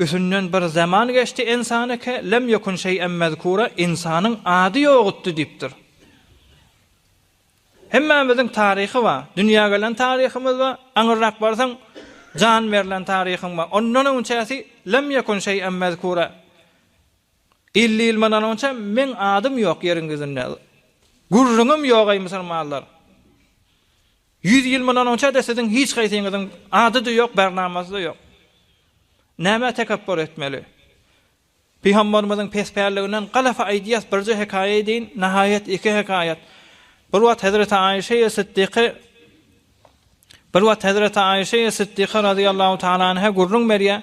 üsünden bir zaman geçti insana ki lem yekun şey'en mezkura, insanın ady ýokdy diýipdir. Hemmemizin tarihi var. Dünya gelen tarihimiz var. Aňyrak barsaň can verilen tarihim var. Ondan öňçäsi lem yekun şey'en mezkura. 50 ýyl mendan önce men adym ýok ýeriňizde. Gurruňym ýok ey musulmanlar. 100 ýyl mendan önce de siziň hiç gaýsyňyzyň ady da ýok, bernamasy da ýok. Näme tekabbür etmeli? Peygamberimiziň pesbärliginden galafa aýdýas birje hekaýe edin, nihayet iki hekayet. Bir wagt Hazreti Aýşe Siddiqe radıyallahu taala anha gurrun berýär.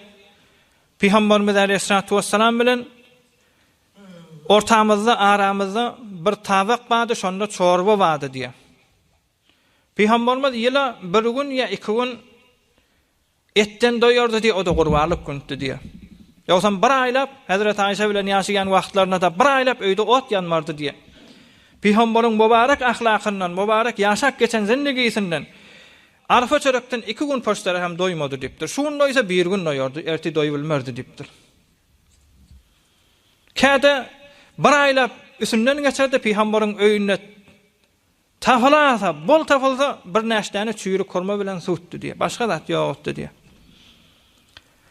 Peygamberimiz Aleyhissalatu vesselam bilen ortamızda, aramızda bir tabak bardy, şonda çorba bardy diýe. Peygamberimiz ýyla bir gün ýa iki gün etten doýardy diýe, o da gurbanlyk gündü diýe. Ýogsa bir aýlap Hazreti Aýşe bilen ýaşaýan wagtlaryna da bir aýlap öýde ot ýanmardy diýe. Peýgamberiň mübarek ahlakyndan, mübarek ýaşap geçen zindegisinden arfa çörekden 2 gün poştara hem doýmady diýipdir. Şunda ise bir gün doýardy, erti doýulmerdi diýipdir. Käde bir aýlap üsünden geçerdi Peýgamberiň öýünde tafalasa, bol tafalsa bir näşdäni çüýrük korma bilen suwtdy diýe. Başga zat ýokdy diýe.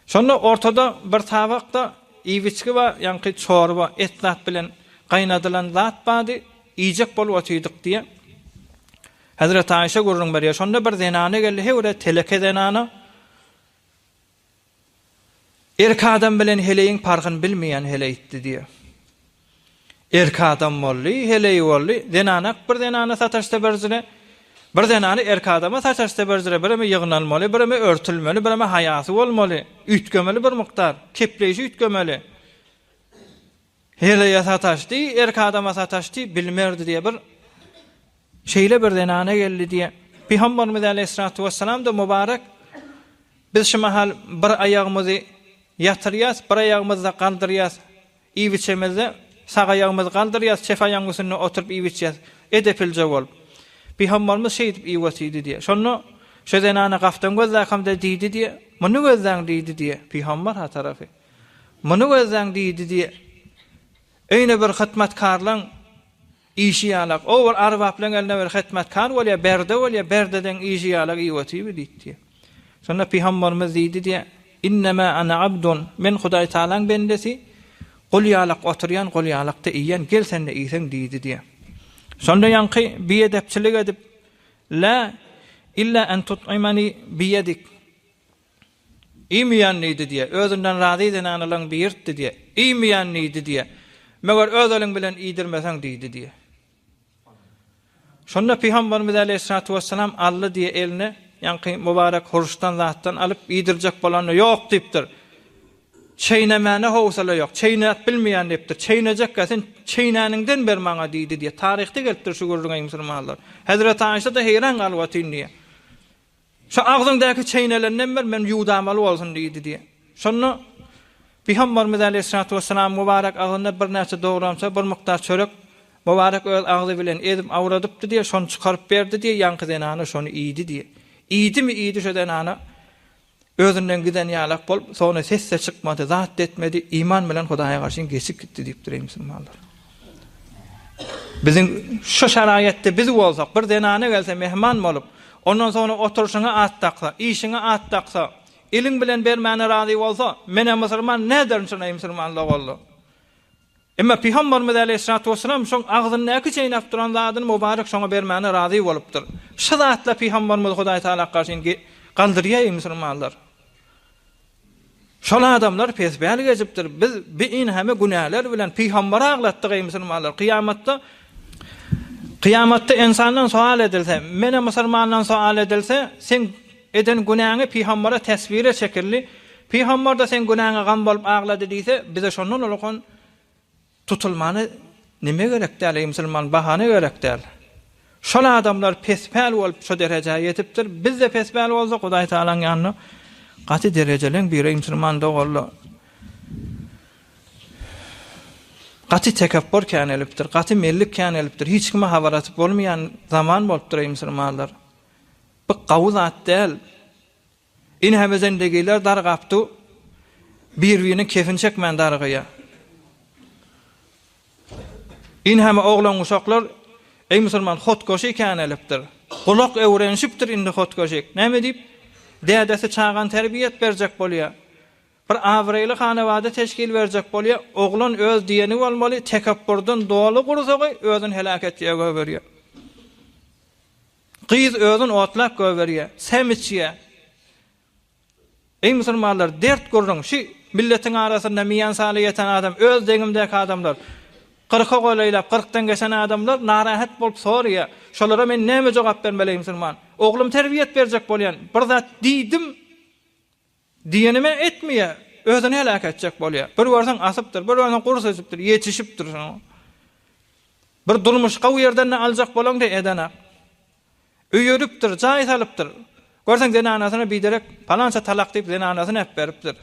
Şonda ortada bir tabakda iwiçki we ýa-ni çorba, et zat bilen gaýnadylan zat bardy. İjek bolup otydyk diye. Hazreti Aýşe gurrun berýär. Şonda bir zenane geldi, hewre teleke zenana. Erk adam bilen heleýiň pargyny bilmeýän heleýitdi diye. Erk adam bolly, heleýi bolly, zenanak bir zenana sataşda berzine. Bir zenany erk adama sataşda berzine, birimi ýygnalmaly, birimi örtülmeli, birimi haýasy bolmaly, ütgemeli bir mukdar, kepleji ütgemeli. Hele sataşdy, erk adama sataşdy, bilmerdi diye bir şeýle bir denane geldi diye. Peygamberimiz Aleyhissalatu vesselam da mübarek biz şu mahal bir aýagymyzy ýatyrýas, bir aýagymyzda galdyrýas, iwiçemizde sag aýagymyzy galdyrýas, çef aýagyň oturup iwiçýäs, edepilje bolup. Peygamberimiz şeýdip iwetdi diye. Şonu Şu zenana gaftan gözläkamda diýdi diye, muny gözläň diýdi diye Peygamber ha tarafy. Muny gözläň diýdi diye. Öýne bir hyzmatkarlaň işi ýalak, o bir arwaplan eline bir hyzmatkar bolýa, berde bolýa, berdeden işi ýalak iýweti diýdi. Sonra Peygamberimiz diýdi diye, "İnnema ana abdun, men Hudaý Taalaň bendesi, gol ýalak oturýan, gol ýalakda iýen, gel sen de iýsen" diýdi diye. Sonra ýanky biýedepçilik edip, "La illa an tut'imani biyedik." İýmeýän neydi diye, özünden razy denanlaryň biýirdi diye. İýmeýän neydi diye. Meger özüň bilen iýdirmeseň diýdi diye. Şonda Peygamberimiz Aleyhissalatu vesselam Allah diye eline ýanky mübarek huruşdan zatdan alyp iýdirjek bolany ýok diýipdir. Çeýnemene howsala ýok, çeýnät bilmeýän diýipdir. Çeýnejek gasen çeýnäniňden ber maňa diýdi diye. Taryhda gelipdir şu görülen musulmanlar. Hazrat Aýşa da heyran galwaty diye. Şu agzyňdaky çeýnelenden ber men ýudamaly bolsun diýdi diye. Şonu Peygamberimiz Aleyhissalatu vesselam mübarek agynda bir näçe dogramsa bir mukdar çörek mübarek öl agzy bilen edip awradypdy diye şonu çykaryp berdi diye ýanky denany şonu iýdi diye. İýdimi iýdi şu denany özünden giden ýalak bolup sonra sesse çykmady, zat etmedi, iman bilen Hudaýa garşy geçip gitdi diýipdir musulmanlar. Bizim şu şaraýatda biz bolsak bir denany gelse mehman bolup ondan sonra oturuşyňa at taksa, işiňe at taksa, ilim bilen bermäne razy bolsa, mene musulman näderin şuna musulmanlyk boldy. Emma Peygamberimiz Aleyhissalatu vesselam şoň agzyndaky çeýnäp duran zadyny mübarek şoňa bermäne razy bolupdyr. Şu zatla Peygamberimiz Hudaý Taala garşy galdyrýar musulmanlar. Şol adamlar pesbäl geçipdir. Biz biň heme günahlar bilen Peýgamberi aglatdyk musulmanlar. Kıyamatda insandan sual edilse, mene musulmandan sual edilse, sen eden günahını Peýgambere tesvire çekirli, Peýgamber da sen günahını gam bolup aglady diýse, bize şondan ulukon tutulmany nime gerekdi aly musulman bahane gerekdi. Şol adamlar pesbäl bolup şu derejeye ýetipdir. Biz de pesbäl bolsak Hudaý Taalaň ýanyna gaty derejeleň biri musulman dogurly. Gaty tekabbür kän elipdir, gaty mellik kän elipdir. Hiç kime hawaraty bolmaýan zaman bolupdyr musulmanlar. Bu gawzat däl. In hemezendegiler dar gapdy. Bir-biriniň kefin çekmän dargyya. In heme oglan uşaklar ey musulman hotgoşy kän elipdir. Gulak öwrenşipdir indi hotgoşy. Näme diýip? Dädesi çagan terbiýet berjek bolýar. Bir awreýli hanawada teşkil berjek bolýar. Oglan öz diýeni bolmaly, tekabbürden doly gursagy özüni helaketliğe göberýär. Gyz özüni otlak göberýär, semitçiýär. Ey musulmanlar, dert görüň, şu milletiň arasynda miýan saly ýeten adam, öz deňimdäki adamlar, 40'a goýlaýlap 40'tan geçen adamlar narahat bolup sorýar. Şolara men näme jogap bermeliyim musulman? Oglum terbiýet berjek bolýan. Bir zat diýdim, diýenime etmeýär, özüni helak etjek bolýar. Bir görsen asypdyr, bir görsen gurs edipdir, ýetişipdir. Bir durmuşga u ýerden aljak bolan da edene. Öýürüpdir, jaý salypdyr. Görsen denanasyna biderek palança talak diýip denanasyny hep beripdir.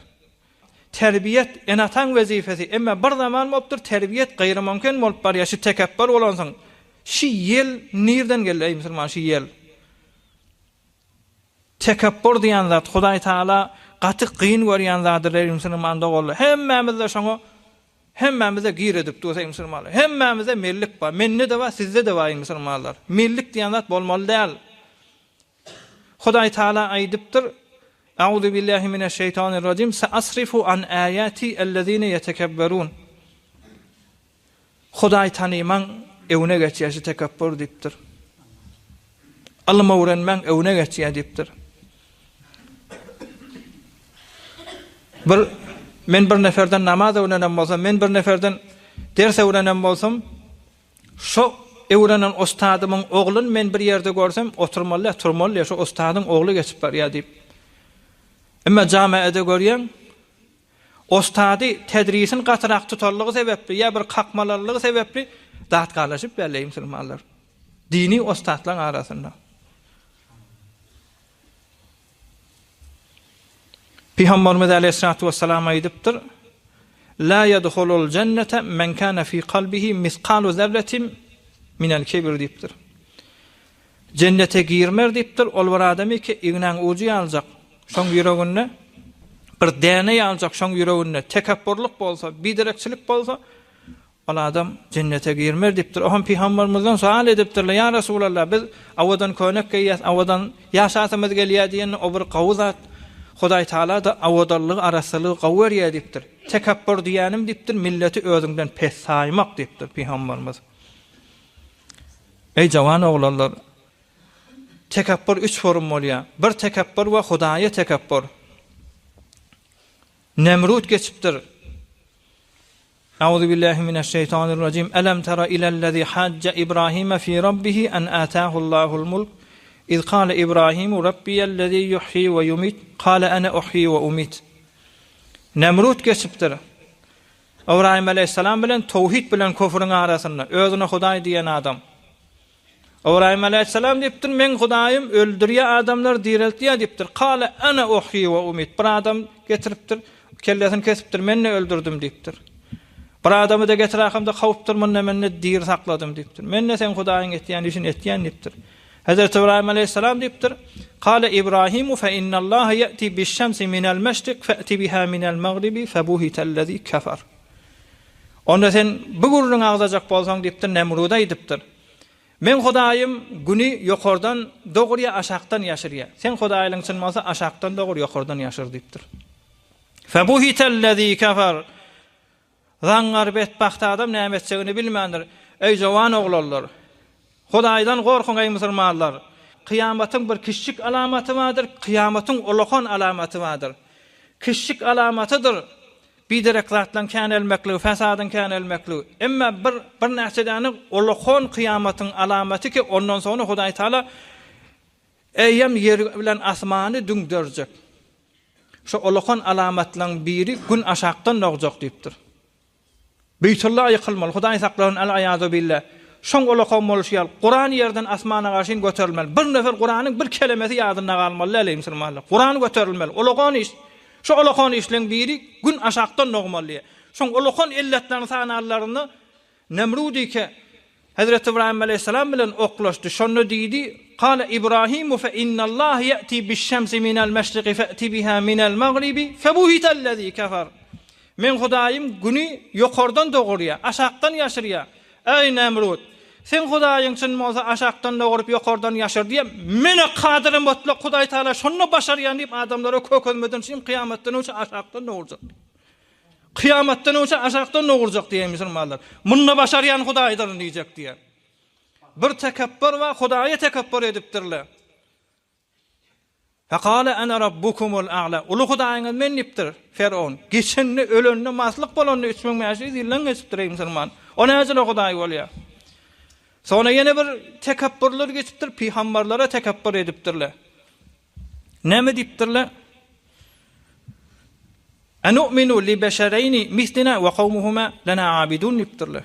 Terbiyet enatan wezifesi, emma bir zaman bolupdyr terbiyet gaýry mümkin bolup barýar. Şu tekabbür bolansyň. Şu ýel nirden geldi musulman, şu ýel. Tekabbür diýen zat Hudaý Taala gaty qyyn görýän zadyr musulman dogurly. Hemmemize şoňa hemmemize gir edip dursa musulmanlar. Hemmemize mellik bar. Menne de bar, sizde de bar musulmanlar. Mellik diýen zat bolmaly däl. Hudaý Taala aýdypdyr: "Euzu billahi mineşşeytanirracim. Sa'asrifu an ayati ellezine yetekebberun." Hudaý tanyman ewne geçýär, tekabbür diýipdir. Allyma öwrenmen ewne geçýär diýipdir. Men bir neferden namaz öwrenen bolsam, men bir neferden ders öwrenen bolsam, şu öwrenen ustadymyň oglun men bir ýerde görsem, oturmaly, şu ustadyň ogly geçip barýar diýip. Emma jamiada görýän ustady tedrisin gatyrak tutarlygy sebepli ýa bir kakmalarlygy sebepli zat galaşyp berleýär musulmanlar. Dini ustadlaryň arasynda. Peygamberimiz Aleyhissalatu vesselam aýdypdyr: "La yadkhulul cennete men kana fi qalbihi misqalu zerratin minel kibr" diýipdir. cennete girmer diýipdir. Ol bir adamy ki ignaň uju aljak. Şoň ýüreginde bir däne aljak, şoň ýüreginde tekabburluk bolsa, biderekçilik bolsa, ol adam cennete girmer diýipdir. Ohan Peygamberimizden sual edipdirler: "Ya Resulallah, biz awadan könek geýýäs, awadan ýaşatymyz gelýär diýen o bir gawzat. Hudaý Taala da awadallyk arasylygy gawwer ýedipdir. Tekabbur diýenim diýipdir, milleti özüňden pes saýmak diýipdir Peygamberimiz." Ey jawan oglanlar, tekabbur 3 form bolýar. Bir tekabbur we Hudaýa tekabbur. Nemrut geçipdir. Euzu billahi mineşşeytanirracim. Elem tara ilellezî hacca İbrahim fi rabbih en ataahullahul mulk. İz qala İbrahim rabbiyellezî yuhyi ve yumit. Qala ana uhyi ve umit. Nemrut geçipdir. İbrahim aleyhisselam bilen tawhid bilen köfrün arasynda özüne Hudaý diýen adam. İbrahim aleyhisselam diýipdir, men Hudaýym öldürýär adamlar diriltýär diýipdir. Qala ana uhyi ve umit. Bir adam getiripdir, kellesini kesipdir, men öldürdüm diýipdir. Bir adamy da getirakamda hawpdyr, men dir sakladym diýipdir. Men sen Hudaýyň etýän işin etýän diýipdir. Hazreti İbrahim aleyhisselam diýipdir. Qala İbrahim fe innallaha ya'ti biş-şemsi minel meşrik fa'ti biha minel magribi febuhitellezî kafar. Onda sen bu gurrun agzajak bolsaň diýipdir, Nemruda diýipdir. Men Hudaýym güni ýokardan dogurya aşakdan ýaşyrýar. Sen Hudaýyň çynmasa aşakdan dogur ýokardan ýaşyr diýipdir. Febuhitellezî kafar. Zangar betbaht adam näme etjegini bilmändir. Ey jawan oglanlar, Hudaýdan gorkun ey musulmanlar. Kıyamatyň bir kişik alamaty vardyr, kıyamatyň ulakhan alamaty vardyr. Kişik alamatydyr. Biderek zatlan kan elmekli, fesadyn kan elmekli. Emma bir näçedäni ulakhan kıyamatyň alamaty ki ondan sonra Hudaý Taala eýem ýer bilen asmany düňdürjek. Şu ulakhan alamatlaryň biri gün aşakdan nogjak diýipdir. Beytullah ýykylmaly, Hudaý saklaryn al-aýazu billah. Şoň ulakhan bolýar. Qur'an ýerden asmana gaşyn göterilmeli. Bir nefer Qur'anyň bir kelimesi ýadyna galmaly ey musulmanlar. Qur'an göterilmeli. Ulakhan iş. Şu ulakhan işleň biri gün aşakdan nogmaly. Şoň ulakhan illetlerini sanalaryny Nemrudike Hazreti İbrahim aleyhisselam bilen oklaşdy. Şonu diýdi: "Qala İbrahim fe innallaha ya'ti biş-şemsi minel meşriki fa'ti biha minel magribi febuhitellezî kafar." Men Hudaýym güni ýokardan dogurýar, aşakdan ýaşyrýar. Ey Nemrut, sen Hudaýyň çyn bolsa aşakdan dogurup ýokardan ýaşyr diýip, mene kadyrym botluk Hudaý Taala şonu başarýan diýip adamlara kökölmeden şin kıyamatdan öňe aşakdan dogurjak. Kıyamatdan öňe aşakdan dogurjak diýen musulmanlar. Munna başarýan Hudaýdyr diýjek diýen. Bir tekabbur we Hudaýa tekabbur edipdirler. Faqala ana rabbukumul a'la. Ulu Hudaýyň men nipdir Fer'aun. Geçenni ölenni maslyk bolany 3000 mäşi ýyllan geçipdir ey musulman. Ona ajyl Hudaý bolýar. Sonra ýene bir tekabburlar geçipdir, peýgamberlere tekabbur edipdirler. Näme diýipdirler? Anu'minu li basharayni mislina wa qawmuhuma lana 'abidun diýipdirler.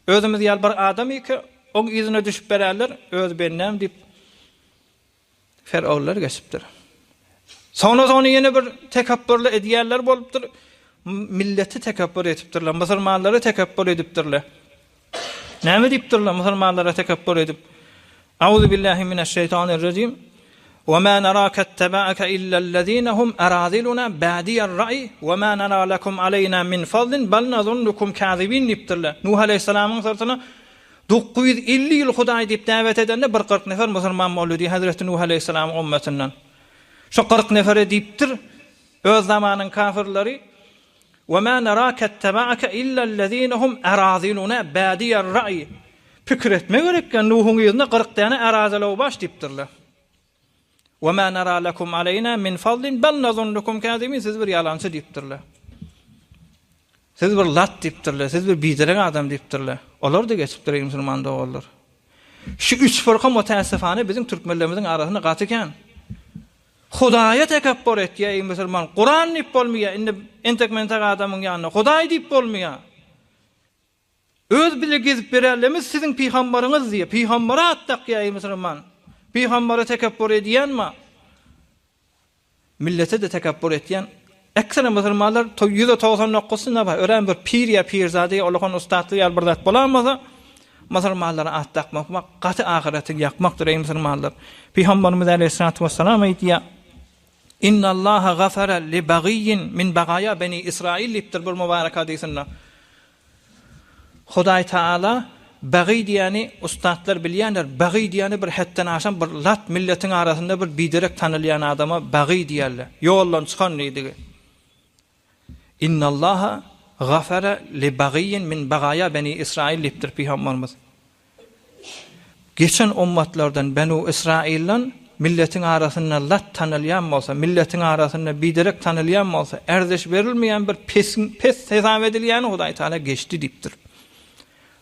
Özümiz ýal bir adam iki, oň izine düşüp bererler, öz bennem diýip Fer'aunlar geçipdir. Sonra ýene bir tekabburly edýärler bolupdyr. Milleti tekabbur edipdirler, musulmanlary tekabbur edipdirler. Näme diýipdirler musulmanlara tekabbur edip? Euzu billahi mineşşeytanirracim. Ve ma naraka ittaba'aka illa allazina hum araziluna ba'diyar ra'i ve ma nara lakum aleyna min fadlin bal nazunnukum kazibin diýipdirler. Nuh aleyhissalamyň sırtyna 950 ýyl Hudaý diýip däwet edende bir 40 nefer musulman boldy Hazreti Nuh aleyhissalam ummetinden. Şu 40 nefere diýipdir öz zamanyň kafirleri: "Ve ma naraka ittaba'aka illa allazina hum araziluna ba'diyar ra'i." Pikir etme gerekken Nuh'un ýerine 40 tane araziler baş diýipdirler. "Ve ma nara lakum aleyna min fadlin bal nazunnukum kazibin." Siz bir ýalançy diýipdirler. Siz bir lat diýipdirler, siz bir biderek adam diýipdirler. Olar da geçipdir ey musulman dogallar. Şu 3 farka mutassifane bizim türkmenlerimizin arasynda gaty eken. Hudaýa tekabbur etýär ey musulman. Qur'an diýip bolmaýar, indi entekmentek adamyň ýanyna Hudaý diýip bolmaýar. Öz bile gezip bererlemiz sizin peýgamberiňiz diýe. Peýgambere atdak ey musulman. Peýgambere tekabbur edýänmi? Millete de tekabbur etýän ekstra musulmanlar %99'suna ören bir pir ya pirzade olakan ustatly ýal bir zat bolanmasa, musulmanlara at takmak, gaty ahireti yakmakdır ey musulmanlar. Peygamberimiz Aleyhissalatu vesselam aýtdy: "İnna Allaha gafara li bagiyyin min bagaya bani İsrail" dipdir bir mübarek hadisinde. Hudaý Taala bagy diýeni ustatlar bilýänler. Bagy diýeni bir hetden aşan bir lat milletin arasında bir biderek tanylýan adama bagy diýerler. Ýoldan çykan diýdi. İnnallaha gafara li bagiyyin min bagaya bani İsrail dipdir Peygamberimiz. Geçen ummatlardan Banu İsrail'den milletin arasında lat tanylýan bolsa, milletin arasında biderek tanylýan bolsa, erdeş berilmeýän bir pes hesap edilýän Hudaý Taala geçdi dipdir.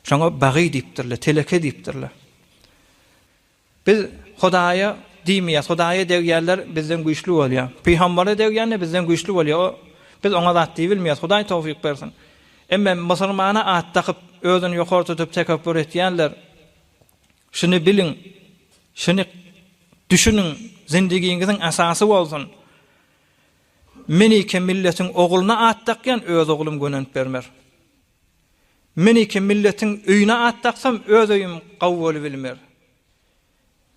Şoňa bagy dipdirler, teleke dipdirler. Biz Hudaýa diýmeýäs, Hudaýa degýärler bizden güýçlü bolýar. Peýgambere degýärler bizden güýçlü bolýar. Biz oňa zat diýip bilmeýäs. Hudaý tawfyk bersin. Emme musulmana at takyp özüni ýokary tutup tekabbür etýänler. Şunu bilin, şunu düşünün, zindigiňiziň asasy bolsun. Meniki milletin oguluna at takýan öz oglum gönent bermer. Meniki milletin öýüne at taksam öz öýüm gawwaly bilmer.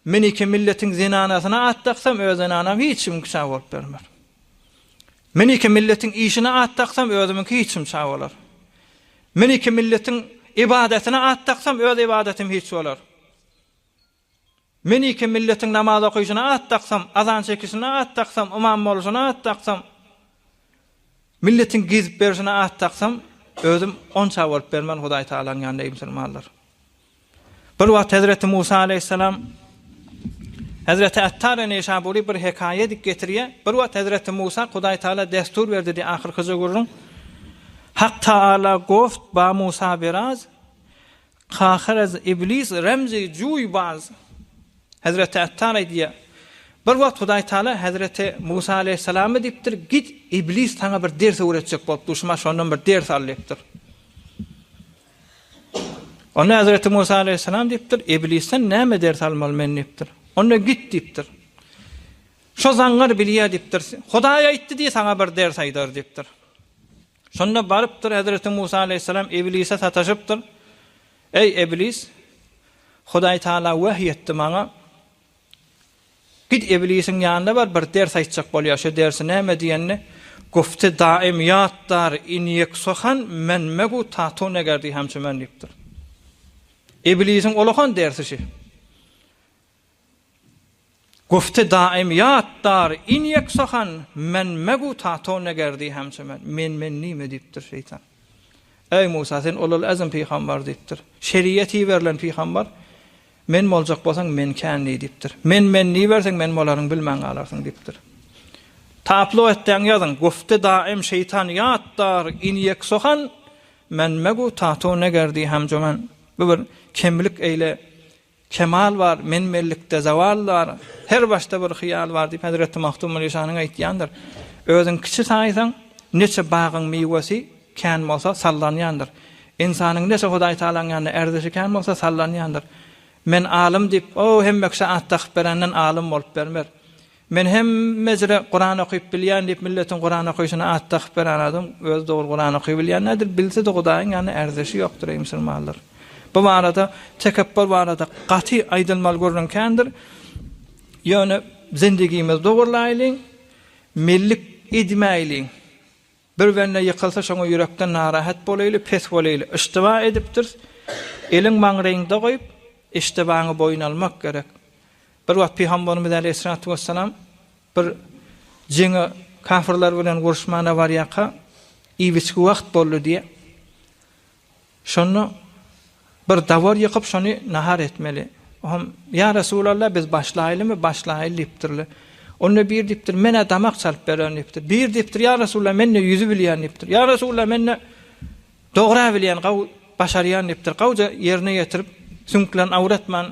Meniki milletin zinanasyna at taksam öz zinanam hiç kim kişa bolup bermer. Meniki milletin işine at taksam özümki hiç kim kişa bolar. Meniki milletin ibadetine at taksam öz ibadetim hiç bolar. Meniki milletin namaz okuyuşuna at taksam, azan çekişine at taksam, imam boluşuna at taksam, milletin gizip berişine at taksam, özüm onça bolup bermen Hudaý Taala'nın ýanynda ey musulmanlar. Bir wagt Hazreti Musa aleyhisselam Hazreti Attar Neşaburi bir hekaye dik getirýär. Bir wagt Hazreti Musa Hudaý Taala destur berdi di ahirkyja gurrun. Hak Taala goft ba Musa biraz qahir az iblis remzi juy baz. Hazreti Attar diýär. Bir wagt Hudaý Taala Hazreti Musa aleyhisselamy dipdir, git iblis taňa bir ders öwretjek bolup duşma şondan bir ders alypdyr. Ona Hazreti Musa aleyhisselam dipdir, iblisten näme ders almaly men dipdir. Ona git dipdir. Şo zaňlar bilýär dipdir. Hudaý aýtdy diýe saňa bir ders aýdar dipdir. Şonda barypdyr Hazreti Musa aleyhisselam iblise sataşypdyr. Ey iblis, Hudaý Taala wahy etdi maňa. Git iblisin ýanynda bir ders aýtjak bolýar. Şo dersi näme diýenni? Gufte daim yatlar inyek sohan menmegu tato negerdi hamçımen dipdir. İblisin olahan dersi. Gufte daim yatlar inyek sohan menmegu tato negerdi hamçımen. Men nime dipdir şeytan. Ey Musa sen olul azam peygamber dipdir. Şeriýeti verilen peygamber. Men boljak bolsaň men kendi dipdir. Men ni berseň men bolaryň bilmäň alarsyň dipdir. Taplo etdiň ýazyn, gufte daim şeytan yatlar inyek sohan menmegu tato negerdi hamçımen. Bu bir kemlik eyle kemal var, menmellikde zawal var, her başda bir hyýal var diýip Hazreti Mahtum Aleyhisselam aýtýandyr. Özüň kiçi saýsaň, neçe bagyň meýwesi kän bolsa sallanýandyr. İnsanyň neçe Hudaý Taalaň ýanyna erdişi kän bolsa sallanýandyr. Men alim diýip, o hemmekse at berenden alim bolup bermer. Men hemmezre Kur'an okuyup bilýän diýip milletin Kur'an okuyuşuna at beren adam öz dogry Kur'an okuyup bilýän nädir? Bilse de Hudaýyň ýanyna erdişi ýokdur ey musulmanlar. Bu barada tekebbür barada gaty aýdylmaly görünen kändir. Ýöne zindigimiz dogurlaýlyň, millik edmäýliň. Bir wende ýykylsa şoňa ýürekden narahat bolaýly, pes bolaýly, istiwa edipdir. Eliň maňraýynda goýup istiwaňy boýun almak gerek. Bir wagt Peygamberimiz Aleyhissalatu vesselam bir jeňe kafirler bilen guruşmana barýaka iýbiçki wagt boldy diýe. Şonu bir dawar ýykyp şonu nahar etmeli. Ya Resulallah biz başlaýlymy? Başlaýly dipdirler. Onu bir dipdir, mene damak çalıp beren dipdir. Bir dipdir, ya Resulallah menne yüzü bilýän dipdir. Ya Resulallah menne dogry bilýän, gaw başarýan dipdir. Gawja ýerine getirip sünklen awratman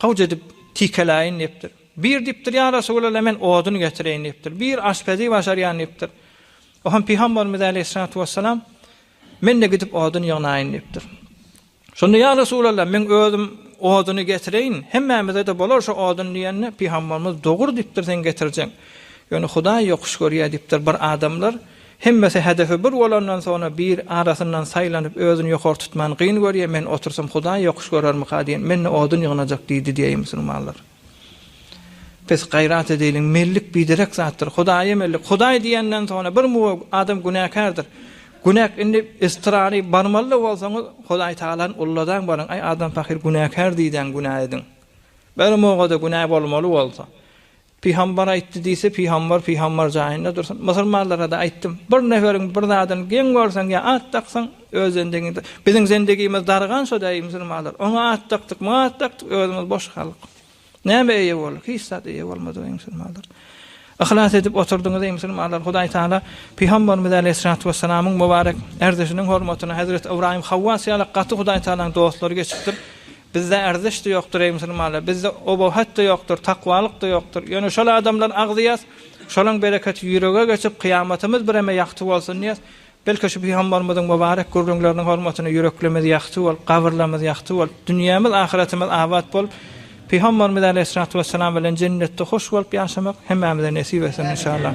gawja dip tikeläýin dipdir. Bir dipdir, ya Resulallah men oduny getireýin dipdir. Bir aşpezi başarýan dipdir. Ohan Peygamberimiz Aleyhissalatu vesselam menne gidip oduny ýagnaýyn dipdir. Şonda ya Resulallah men özüm oduny getireýin, hemmemize de bolar şu odun diýende Peygamberimiz dogry dipdir sen getirjek. Ýöne Hudaý ýokuş görýär dipdir bir adamlar Hemmesi hedefi bir bolandan sonra bir arasından saylanyp özüni ýokary tutman gyn görýär. Men otursam Hudaý ýokuş görermi diýen. Menne odun ýygnajak diýdi diýen musulmanlar. Pes gayrat edelim, mellik biderek zatdır. Hudaýa mellik. Hudaý diýenden sonra bir adam günahkardır. Günah indi istirari barmaly bolsaňyz Hudaý Taala'nın ulladan bolan ay adam fakir günahkar diýden günah edin. Benim moğada günah bolmaly bolsa. Peygamber aýtdy diýse peygamber jaýynda dursun. Musulmanlara da aýtdym. Bir neferin bir zadyny gen görseň ya at taksaň öz zendegiňde. Biziň zendegimiz dargan şo diýip musulmanlar. Oňa at takdyk, özümiz boş kaldyk. Näme eýe bolar? Hiç zat eýe bolmady musulmanlar. Ihlas edip oturduğunuzda musulmanlar Hudaý Taala Peygamberimiz Aleyhissalatu vesselam'ın mübarek erdişinin hormatyna Hazret İbrahim Havvas ýaly gaty Hudaý Taala'nın dostlary geçipdir. Bizde erdiş de yoktur ey musulmanlar. Bizde obahat da yoktur, takwalyk da yoktur. Yani şol adamlar agdyýas, şolaň bereketi ýürege geçip kıyamatymyz bireme ýakty bolsun diýär. Belki şu Peygamberimizin mübarek gurrunlarynyň hormatyna yüreklemez ýakty bol, gawrlamaz ýakty bol, dünýämiz ahiretimiz awat bol. Peygamberimiz Aleyhissalatu vesselam bilen cennetde hoş bolup ýaşamak hemmemize nesip etsin inşallah.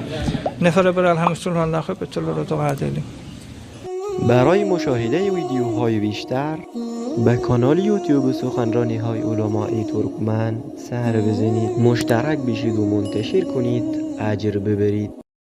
Nefere bir elhamdülillah hepetleri dua edelim. برای مشاهده ویدیوهای بیشتر به کانال یوتیوب سخنرانی های علماء ترکمن سر بزنید، مشترک بشید و منتشر کنید، اجر ببرید.